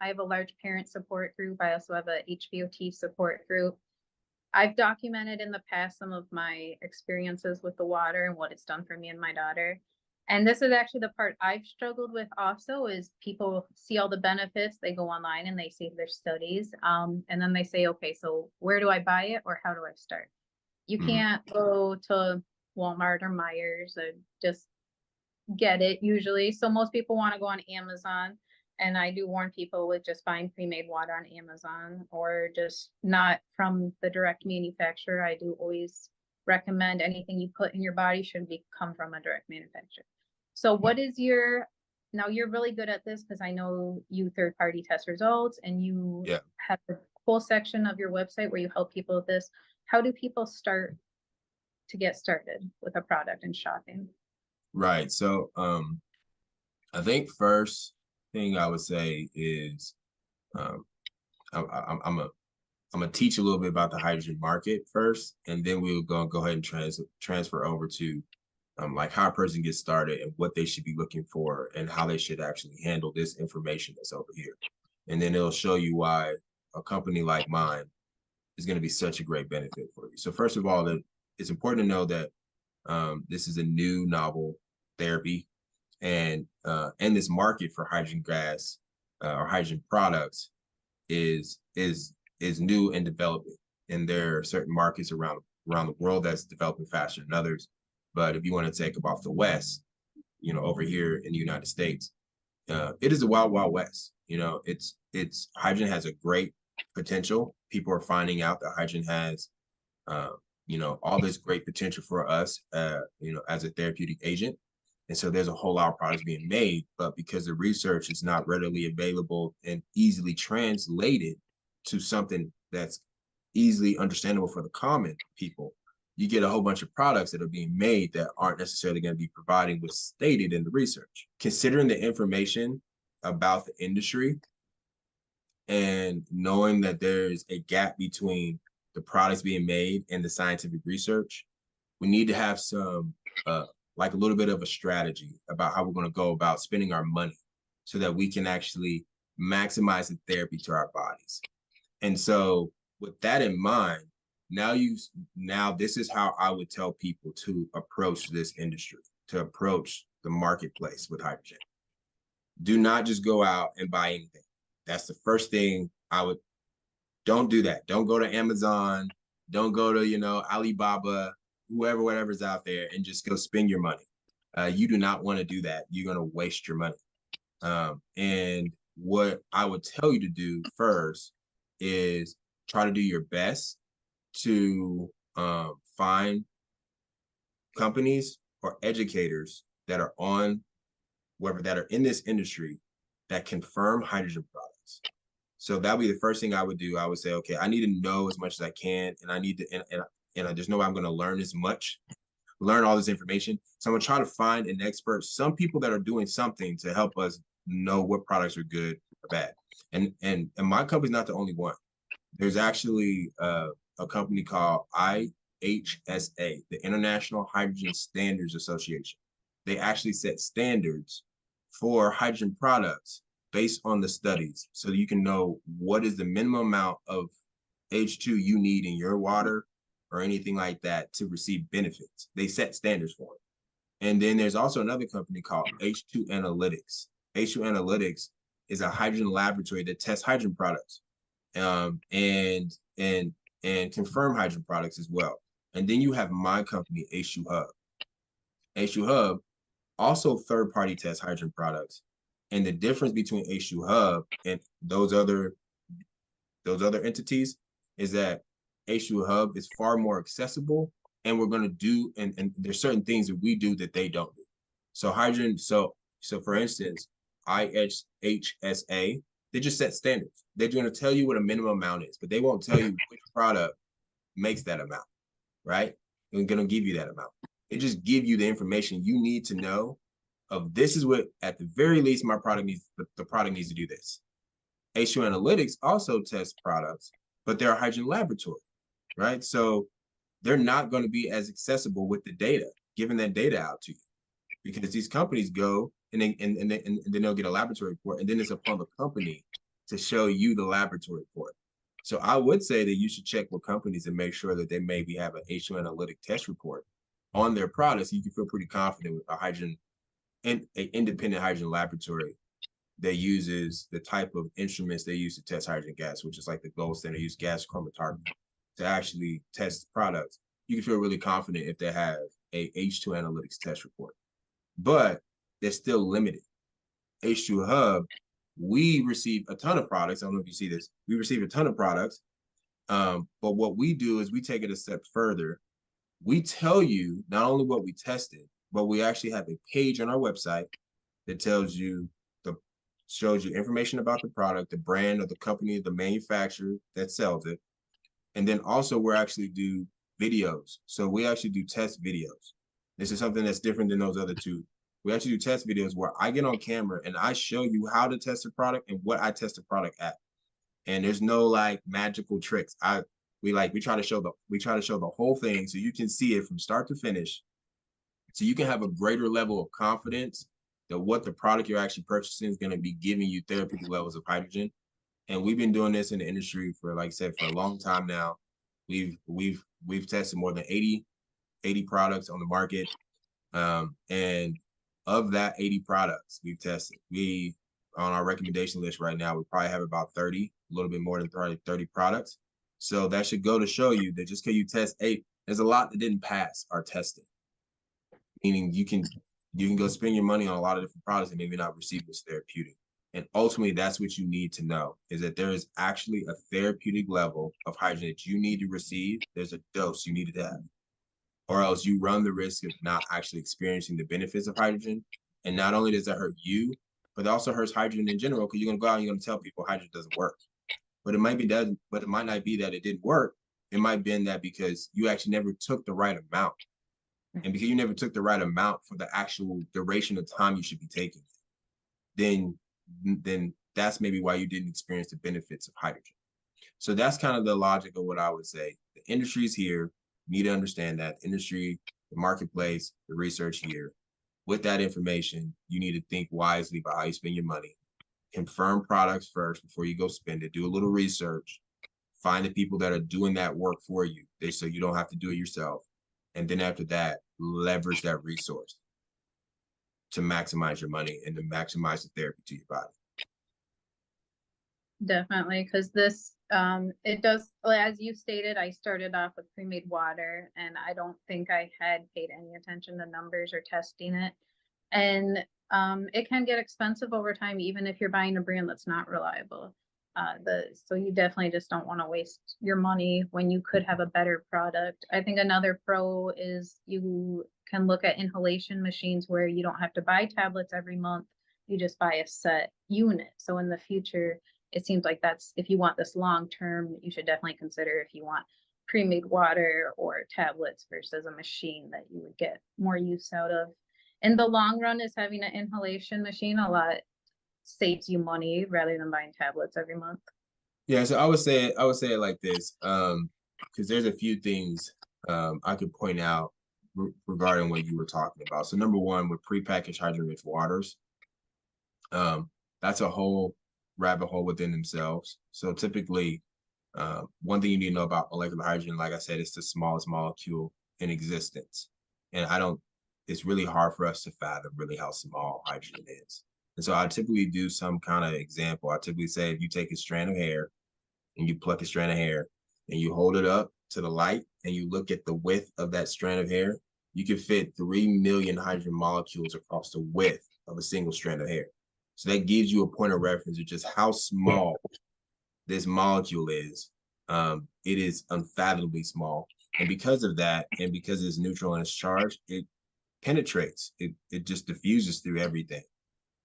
I have a large parent support group. I also have a HBOT support group. I've documented in the past some of my experiences with the water and what it's done for me and my daughter. And this is actually the part I've struggled with also, is people see all the benefits, they go online and they see their studies, and then they say, okay, so where do I buy it or how do I start? You can't go to Walmart or Myers or just get it usually. So most people want to go on Amazon, and I do warn people with just buying pre-made water on Amazon or just not from the direct manufacturer. I do always recommend anything you put in your body should come from a direct manufacturer. So what is now you're really good at this because I know you third-party test results and you have a whole section of your website where you help people with this. How do people start to get started with a product and shopping? Right. So I think first thing I would say is I'm gonna teach a little bit about the hydrogen market first, and then we'll go ahead and transfer over to like how a person gets started and what they should be looking for and how they should actually handle this information that's over here. And then it'll show you why a company like mine is going to be such a great benefit for you. So first of all, it's important to know that this is a new novel therapy, and this market for hydrogen gas or hydrogen products is new and developing. And there are certain markets around the world that's developing faster than others. But if you want to take about the West, over here in the United States, it is a wild, wild West. It's hydrogen has a great potential. People are finding out that hydrogen has, all this great potential for us, as a therapeutic agent. And so there's a whole lot of products being made, but because the research is not readily available and easily translated to something that's easily understandable for the common people, you get a whole bunch of products that are being made that aren't necessarily going to be providing what's stated in the research. Considering the information about the industry and knowing that there's a gap between the products being made and the scientific research, we need to have some like a little bit of a strategy about how we're going to go about spending our money so that we can actually maximize the therapy to our bodies. And so with that in mind, now this is how I would tell people to approach this industry, to approach the marketplace with hydrogen. Do not just go out and buy anything. That's the first thing don't do that. Don't go to Amazon. Don't go to, Alibaba, whatever's out there, and just go spend your money. You do not want to do that. You're going to waste your money. And what I would tell you to do first is try to do your best to find companies or educators that are in this industry that confirm hydrogen products. So that'd be the first thing I would do. I would say, okay, I need to know as much as I can, and I need to, and there's no way I'm going to learn all this information. So I'm going to try to find an expert, some people that are doing something to help us know what products are good or bad. And my company's not the only one. There's actually a company called IHSA, the International Hydrogen Standards Association. They actually set standards for hydrogen products based on the studies, so you can know what is the minimum amount of H2 you need in your water or anything like that to receive benefits. They set standards for it. And then there's also another company called H2 Analytics. H2 Analytics is a hydrogen laboratory that tests hydrogen products and confirm hydrogen products as well. And then you have my company, H2 Hub. H2 Hub also third-party tests hydrogen products. And the difference between H2 Hub and those other entities is that H2 Hub is far more accessible, and we're going to do, and there's certain things that we do that they don't do. So hydrogen, so for instance, IHSA, they just set standards. They're going to tell you what a minimum amount is, but they won't tell you which product makes that amount, right? They're going to give you that amount. They just give you the information you need to know of this is what, at the very least, the product needs to do this. H2 Analytics also tests products, but they're a hydrogen laboratory, right? So they're not going to be as accessible with the data, giving that data out to you, because these companies go and then they'll get a laboratory report, and then it's upon the company to show you the laboratory report. So I would say that you should check with companies and make sure that they maybe have an H2 Analytic test report on their products. You can feel pretty confident with an independent hydrogen laboratory that uses the type of instruments they use to test hydrogen gas, which is like the gold standard, use gas chromatography to actually test products. You can feel really confident if they have a H2 Analytics test report, but they're still limited. H2 Hub, we receive a ton of products. I don't know if you see this. We receive a ton of products, but what we do is we take it a step further. We tell you not only what we tested, but we actually have a page on our website that shows you information about the product, the brand of the company, the manufacturer that sells it. And then also we actually do videos. So we actually do test videos. This is something that's different than those other two. We actually do test videos where I get on camera and I show you how to test a product and what I test the product at. And there's no like magical tricks. We try to show the whole thing so you can see it from start to finish. So you can have a greater level of confidence that what the product you're actually purchasing is going to be giving you therapeutic levels of hydrogen. And we've been doing this in the industry for, like I said, for a long time now. We've tested more than 80 products on the market. And of that 80 products we've tested, on our recommendation list right now, we probably have about 30, a little bit more than 30 products. So that should go to show you that just because you test 8, there's a lot that didn't pass our testing. Meaning you can go spend your money on a lot of different products and maybe not receive this therapeutic. And ultimately, that's what you need to know, is that there is actually a therapeutic level of hydrogen that you need to receive. There's a dose you need to have, or else you run the risk of not actually experiencing the benefits of hydrogen. And not only does that hurt you, but it also hurts hydrogen in general, because you're going to go out and you're going to tell people hydrogen doesn't work. But it might be that, but it might not be that it didn't work. It might have been that because you actually never took the right amount. And because you never took the right amount for the actual duration of time you should be taking, then that's maybe why you didn't experience the benefits of hydrogen. So that's kind of the logic of what I would say. The industry is here. You need to understand that industry, the marketplace, the research here. With that information, you need to think wisely about how you spend your money. Confirm products first before you go spend it. Do a little research. Find the people that are doing that work for you, so you don't have to do it yourself. And then after that, leverage that resource to maximize your money and to maximize the therapy to your body. Definitely, because this it does, as you stated, I started off with pre-made water, and I don't think I had paid any attention to numbers or testing it. And it can get expensive over time, even if you're buying a brand that's not reliable. So you definitely just don't want to waste your money when you could have a better product. I think another pro is you can look at inhalation machines where you don't have to buy tablets every month. You just buy a set unit. So in the future, it seems like that's, if you want this long term, you should definitely consider if you want pre-made water or tablets versus a machine that you would get more use out of. In the long run, is having an inhalation machine a lot saves you money rather than buying tablets every month. Yeah, so I would say it like this, because there's a few things I could point out regarding what you were talking about. So number one, with prepackaged hydrogen-rich waters, that's a whole rabbit hole within themselves. So typically, one thing you need to know about molecular hydrogen, like I said, it's the smallest molecule in existence, and it's really hard for us to fathom really how small hydrogen is. And so I typically do some kind of example. I typically say, if you take a strand of hair and you pluck a strand of hair and you hold it up to the light and you look at the width of that strand of hair, you can fit 3 million hydrogen molecules across the width of a single strand of hair. So that gives you a point of reference of just how small this molecule is. It is unfathomably small. And because of that, and because it's neutral in its charge, it penetrates. It just diffuses through everything.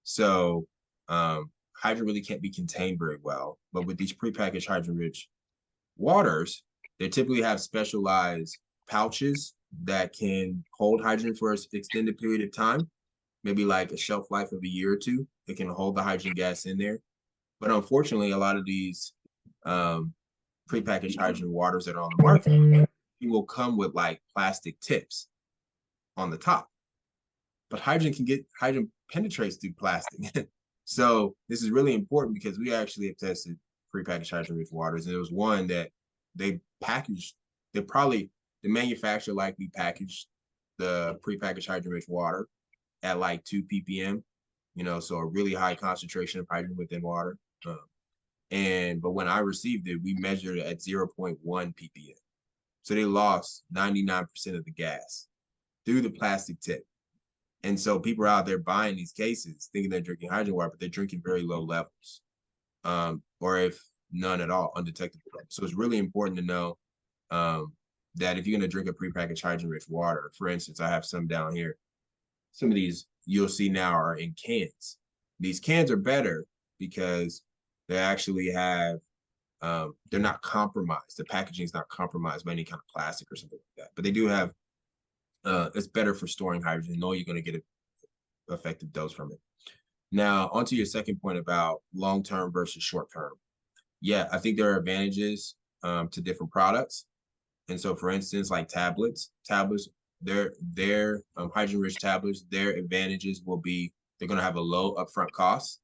So hydrogen really can't be contained very well. But with these prepackaged hydrogen-rich waters, they typically have specialized pouches that can hold hydrogen for an extended period of time, maybe like a shelf life of a year or two. It can hold the hydrogen gas in there. But unfortunately, a lot of these prepackaged hydrogen waters that are on the market will come with like plastic tips on the top. But hydrogen penetrates through plastic. So this is really important because we actually have tested prepackaged hydrogen-rich waters, and there was one that the manufacturer likely packaged the prepackaged hydrogen-rich water at like 2 ppm, so a really high concentration of hydrogen within water. But when I received it, we measured it at 0.1 ppm. So they lost 99% of the gas through the plastic tip. And so people are out there buying these cases thinking they're drinking hydrogen water, but they're drinking very low levels, or if none at all, undetectable levels. So it's really important to know that if you're going to drink a prepackaged hydrogen-rich water, for instance, I have some down here. Some of these you'll see now are in cans. These cans are better because they actually have, they're not compromised. The packaging is not compromised by any kind of plastic or something like that. But they do have, it's better for storing hydrogen. You know you're going to get an effective dose from it. Now, onto your second point about long-term versus short-term. Yeah, I think there are advantages to different products. And so, for instance, like tablets, their hydrogen-rich tablets, their advantages will be they're going to have a low upfront cost,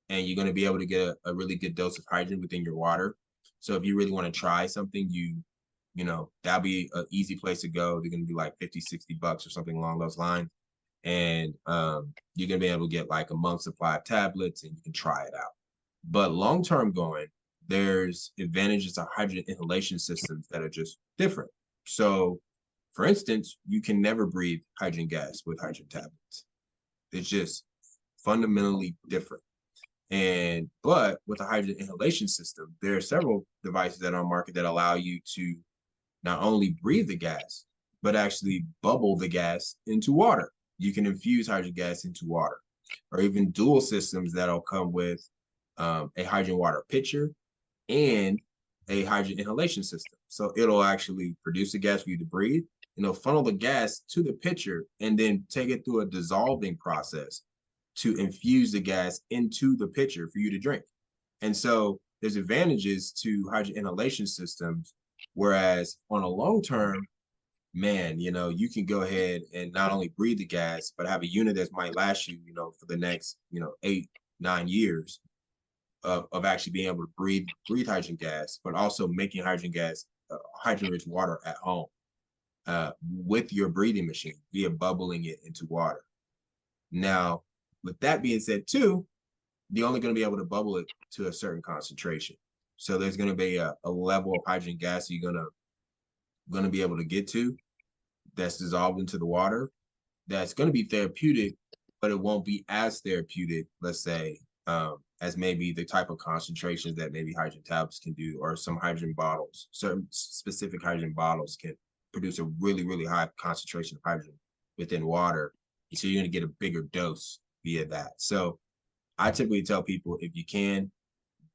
and you're going to be able to get a really good dose of hydrogen within your water. So if you really want to try something, that'll be an easy place to go. They're going to be like $50-$60 or something along those lines. And you're going to be able to get like a month's supply of tablets, and you can try it out. But long-term going, there's advantages to hydrogen inhalation systems that are just different. So, for instance, you can never breathe hydrogen gas with hydrogen tablets. It's just fundamentally different. But with the hydrogen inhalation system, there are several devices that are on market that allow you to not only breathe the gas, but actually bubble the gas into water. You can infuse hydrogen gas into water, or even dual systems that'll come with a hydrogen water pitcher and a hydrogen inhalation system. So it'll actually produce the gas for you to breathe, and it'll funnel the gas to the pitcher and then take it through a dissolving process to infuse the gas into the pitcher for you to drink. And so there's advantages to hydrogen inhalation systems, whereas on a long term, man, you can go ahead and not only breathe the gas, but have a unit that might last you, for the next, 8, 9 years of actually being able to breathe hydrogen gas, but also making hydrogen gas, hydrogen-rich water at home with your breathing machine via bubbling it into water. Now, with that being said, too, you're only going to be able to bubble it to a certain concentration. So there's going to be a level of hydrogen gas you're going to be able to get to that's dissolved into the water that's going to be therapeutic, but it won't be as therapeutic, let's say, as maybe the type of concentrations that maybe hydrogen tablets can do, or some hydrogen bottles. Certain specific hydrogen bottles can produce a really, really high concentration of hydrogen within water. So you're going to get a bigger dose via that. So I typically tell people, if you can,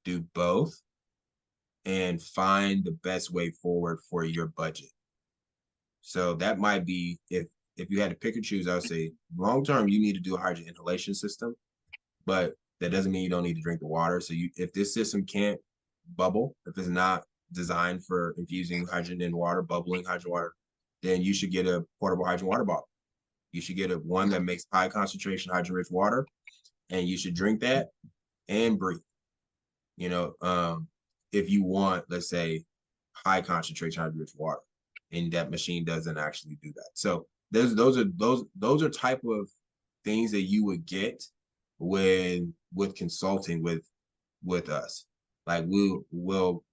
do both and find the best way forward for your budget. So that might be, if you had to pick and choose, I would say long term, you need to do a hydrogen inhalation system, but that doesn't mean you don't need to drink the water. So if this system can't bubble, if it's not designed for infusing hydrogen in water, bubbling hydrogen water, then you should get a portable hydrogen water bottle. You should get one that makes high concentration hydrogen-rich water, and you should drink that and breathe. If you want, let's say, high concentration hydrogen-rich water, and that machine doesn't actually do that. So those are type of things that you would get with consulting with us. Like we'll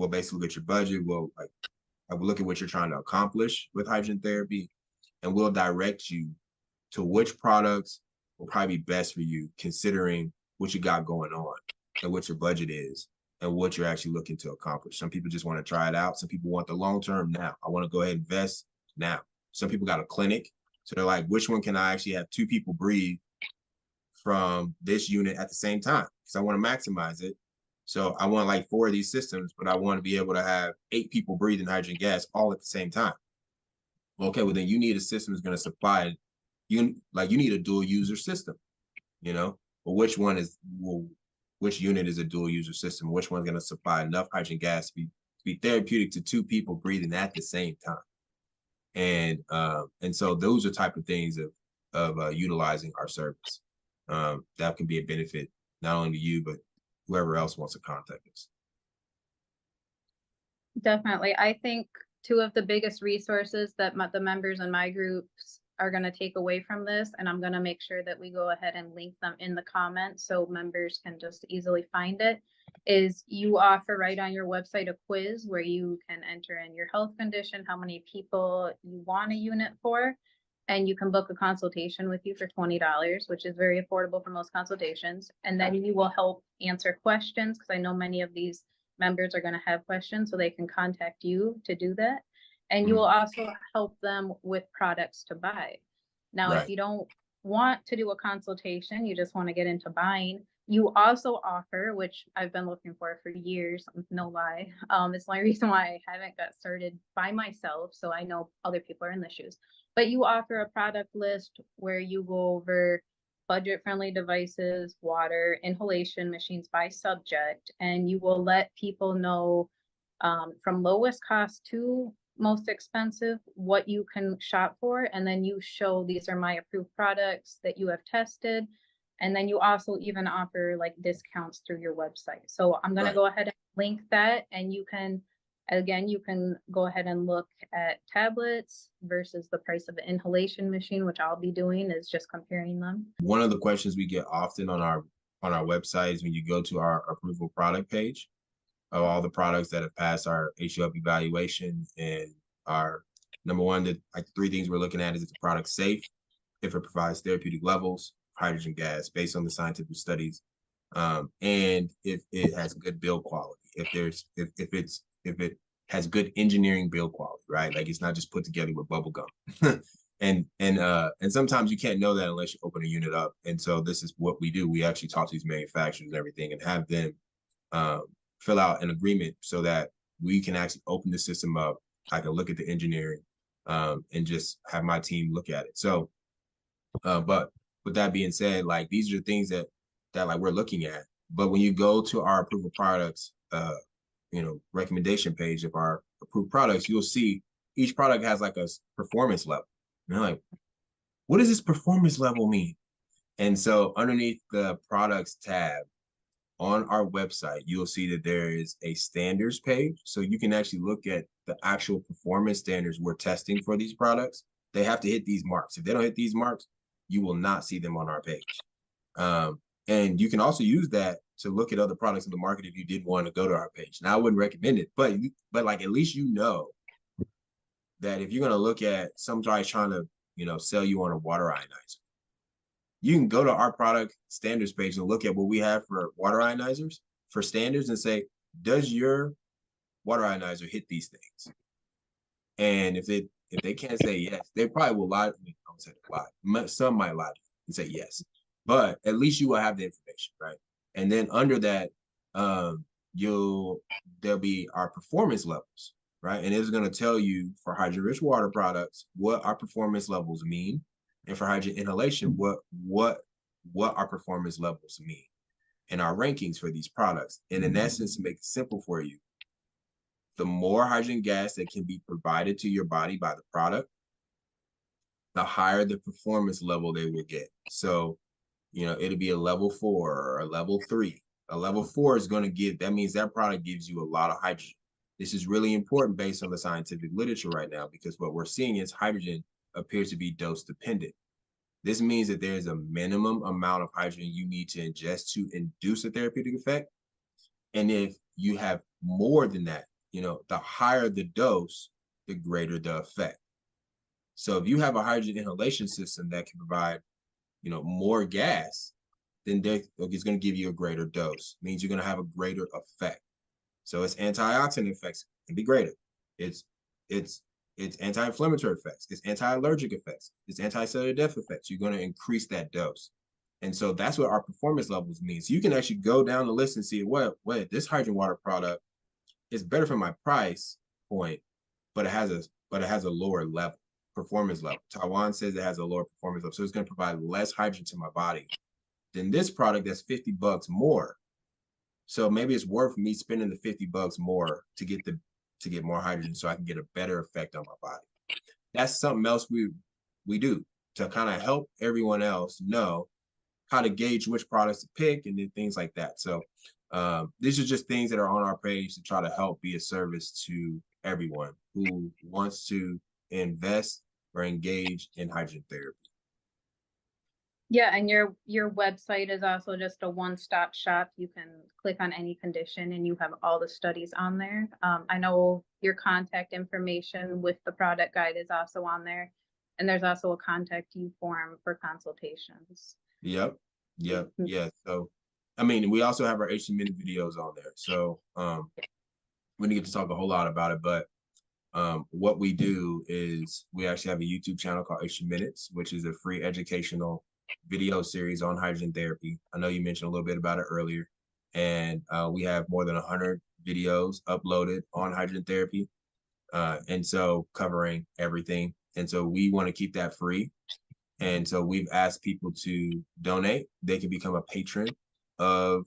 basically look at your budget. We'll look at what you're trying to accomplish with hydrogen therapy, and we'll direct you to which products will probably be best for you, considering what you got going on and what your budget is and what you're actually looking to accomplish. Some people just want to try it out. Some people want the long term now. I want to go ahead and invest now. Some people got a clinic, so they're like, which one can I actually have 2 people breathe from this unit at the same time? Because I want to maximize it. So I want like 4 of these systems, but I want to be able to have 8 people breathing hydrogen gas all at the same time. Okay, well then you need a system that's going to supply you need a dual user system, but which unit is a dual user system? Which one's going to supply enough hydrogen gas to be therapeutic to 2 people breathing at the same time? And so those are type of things of utilizing our service that can be a benefit not only to you, but whoever else wants to contact us. Definitely. I think 2 of the biggest resources that the members in my groups are going to take away from this, and I'm going to make sure that we go ahead and link them in the comments so members can just easily find it, is you offer right on your website a quiz where you can enter in your health condition, how many people you want a unit for, and you can book a consultation with you for $20, which is very affordable for most consultations. And then you will help answer questions, because I know many of these members are going to have questions, so they can contact you to do that. And you will also help them with products to buy. Now, if you don't want to do a consultation, you just want to get into buying, you also offer, which I've been looking for years, no lie. It's the only reason why I haven't got started by myself, so I know other people are in the shoes. But you offer a product list where you go over budget-friendly devices, water, inhalation machines by subject, and you will let people know from lowest cost to most expensive what you can shop for, and then you show these are my approved products that you have tested, and then you also even offer like discounts through your website. So I'm going to go ahead and link that, and you can go ahead and look at tablets versus the price of the inhalation machine, which I'll be doing is just comparing them. One of the questions we get often on our website is when you go to our approval product page of all the products that have passed our HUF evaluation, and our number one, the 3 things we're looking at is if the product's safe, if it provides therapeutic levels of hydrogen gas based on the scientific studies And if it has good build quality, if it has good engineering build quality, right? Like it's not just put together with bubble gum. And sometimes you can't know that unless you open a unit up. And so this is what we do. We actually talk to these manufacturers and everything and have them fill out an agreement so that we can actually open the system up. I can look at the engineering and just have my team look at it. So, but with that being said, like these are the things that like we're looking at. But when you go to our approval products, recommendation page of our approved products, you'll see each product has like a performance level. And you're like, what does this performance level mean? And so underneath the products tab on our website, you'll see that there is a standards page. So you can actually look at the actual performance standards we're testing for these products. They have to hit these marks. If they don't hit these marks, you will not see them on our page. And you can also use that to look at other products in the market if you did want to go to our page. Now, I wouldn't recommend it, but like at least you know that if you're going to look at somebody trying to, sell you on a water ionizer, you can go to our product standards page and look at what we have for water ionizers for standards and say, does your water ionizer hit these things? And if they can't say yes, they probably will lie. I don't say lie. Some might lie and say yes, but at least you will have the information, right? And then under that, there'll be our performance levels, right? And it's going to tell you for hydrogen-rich water products what our performance levels mean, and for hydrogen inhalation, what our performance levels mean, and our rankings for these products. And in essence, to make it simple for you, the more hydrogen gas that can be provided to your body by the product, the higher the performance level they will get. So, it'll be a level 4 or a level 3. A level 4 is going to give, that means that product gives you a lot of hydrogen. This is really important based on the scientific literature right now, because what we're seeing is hydrogen appears to be dose dependent. This means that there's a minimum amount of hydrogen you need to ingest to induce a therapeutic effect. And if you have more than that, the higher the dose, the greater the effect. So if you have a hydrogen inhalation system that can provide, more gas, then it's going to give you a greater dose. It means you're going to have a greater effect. So its antioxidant effects can be greater. It's anti-inflammatory effects, it's anti-allergic effects, it's anti-cellular death effects. You're going to increase that dose. And so that's what our performance levels mean. So you can actually go down the list and see, well, this hydrogen water product is better for my price point, but it has a lower level, performance level. Tywon says it has a lower performance level. So it's going to provide less hydrogen to my body than this product that's $50 more. So maybe it's worth me spending the $50 more to get more hydrogen so I can get a better effect on my body. That's something else we do to kind of help everyone else know how to gauge which products to pick and then things like that. So these are just things that are on our page to try to help be a service to everyone who wants to invest or engage in hydrogen therapy. Yeah, and your website is also just a one-stop shop. You can click on any condition and you have all the studies on there. I know your contact information with the product guide is also on there. And there's also a contact you form for consultations. Yep. Yeah. So, I mean, we also have our 18-minute videos on there. So we didn't get to talk a whole lot about it, but what we do is we actually have a YouTube channel called 18 Minutes, which is a free educational video series on hydrogen therapy. I know you mentioned a little bit about it earlier, and we have more than 100 videos uploaded on hydrogen therapy, and so covering everything. And so we want to keep that free. And so we've asked people to donate. They can become a patron of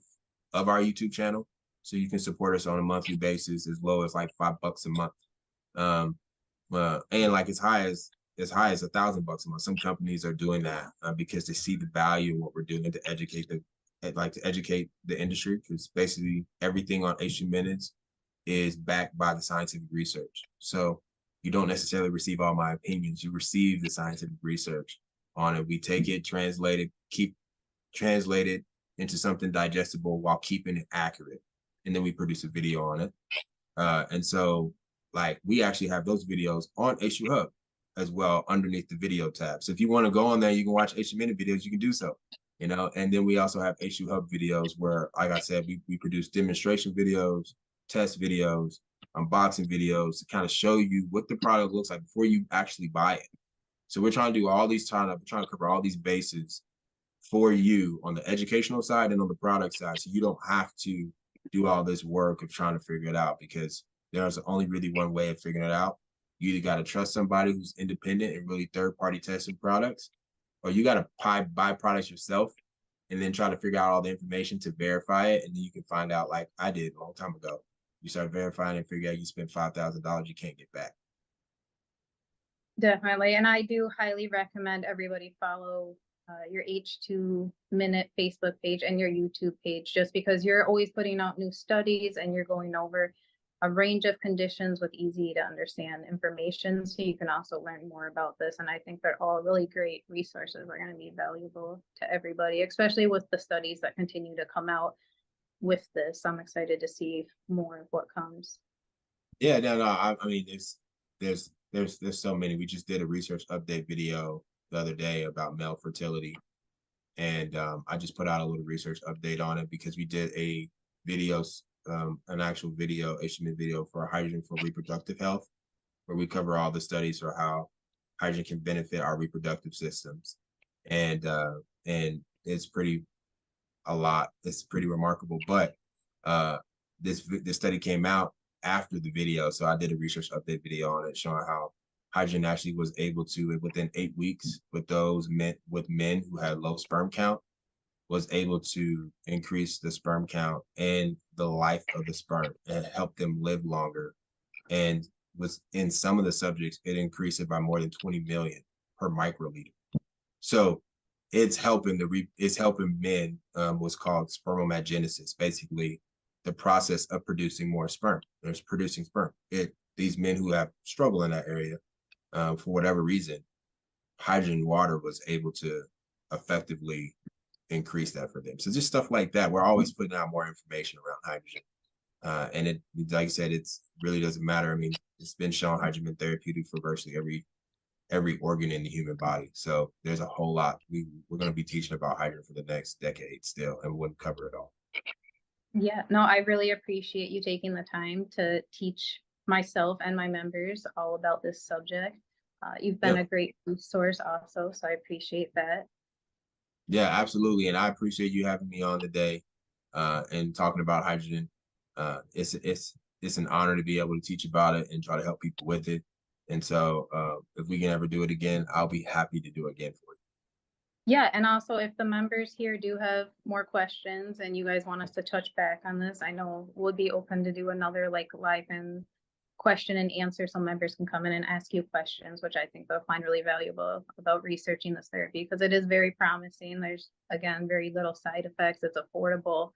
our YouTube channel. So you can support us on a monthly basis as low as like $5 a month. And like as high as $1,000 a month. Some companies are doing that because they see the value in what we're doing to educate the industry, because basically everything on 18 Minutes is backed by the scientific research. So you don't necessarily receive all my opinions. You receive the scientific research on it. We take it, translate it into something digestible while keeping it accurate. And then we produce a video on it. And so like we actually have those videos on HU Hub as well underneath the video tab. So if you want to go on there, you can watch 18-minute videos, you can do so. you know. And then we also have HU Hub videos where, like I said, we produce demonstration videos, test videos, unboxing videos to kind of show you what the product looks like before you actually buy it. So we're trying to do all these trying to cover all these bases for you on the educational side and on the product side, so you don't have to do all this work of trying to figure it out, because there's only really one way of figuring it out. You either got to trust somebody who's independent and really third-party testing products, or you got to buy products yourself and then try to figure out all the information to verify it. And then you can find out, like I did a long time ago, you start verifying and figure out you spent $5,000 you can't get back. Definitely. And I do highly recommend everybody follow your H2 Minute Facebook page and your YouTube page, just because you're always putting out new studies and you're going over a range of conditions with easy to understand information. So you can also learn more about this. And I think they're all really great resources. Are going to be valuable to everybody, especially with the studies that continue to come out with this. I'm excited to see more of what comes. Yeah, no, I mean, there's so many. We just did a research update video the other day about male fertility, and I just put out a little research update on it because we did a video, an actual video, HMN video for hydrogen for reproductive health, where we cover all the studies for how hydrogen can benefit our reproductive systems, and it's pretty a lot. It's pretty remarkable, but this study came out after the video. So I did a research update video on it showing how hydrogen actually was able to, within 8 weeks, with men who had low sperm count, was able to increase the sperm count and the life of the sperm and help them live longer. And was in some of the subjects, it increased it by more than 20 million per microliter. So it's helping men, what's called spermatogenesis, basically the process of producing more sperm. There's producing sperm. These men who have struggled in that area, for whatever reason, hydrogen water was able to effectively increase that for them. So just stuff like that. We're always putting out more information around hydrogen. And it, like I said, it's really doesn't matter. I mean, it's been shown hydrogen been therapeutic for virtually every organ in the human body. So there's a whole lot. We're going to be teaching about hydrogen for the next decade still, and we wouldn't cover it all. Yeah, no, I really appreciate you taking the time to teach myself and my members all about this subject. You've been a great resource also, so I appreciate that. Yeah, absolutely. And I appreciate you having me on today, and talking about hydrogen. It's an honor to be able to teach about it and try to help people with it. And so if we can ever do it again, I'll be happy to do it again for you. Yeah, and also if the members here do have more questions and you guys want us to touch back on this, I know we'll be open to do another like live and question and answer. So members can come in and ask you questions, which I think they'll find really valuable about researching this therapy, because it is very promising. There's, again, very little side effects. It's affordable.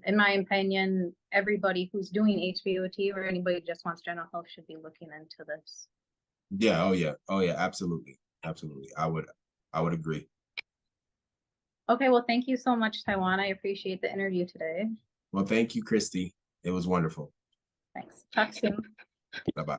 In my opinion, everybody who's doing HBOT or anybody who just wants general health should be looking into this. Yeah. Oh yeah. Absolutely. Absolutely. I would agree. Okay, well, thank you so much, Tywon. I appreciate the interview today. Well, thank you, Christy. It was wonderful. Thanks. Talk soon. Bye-bye.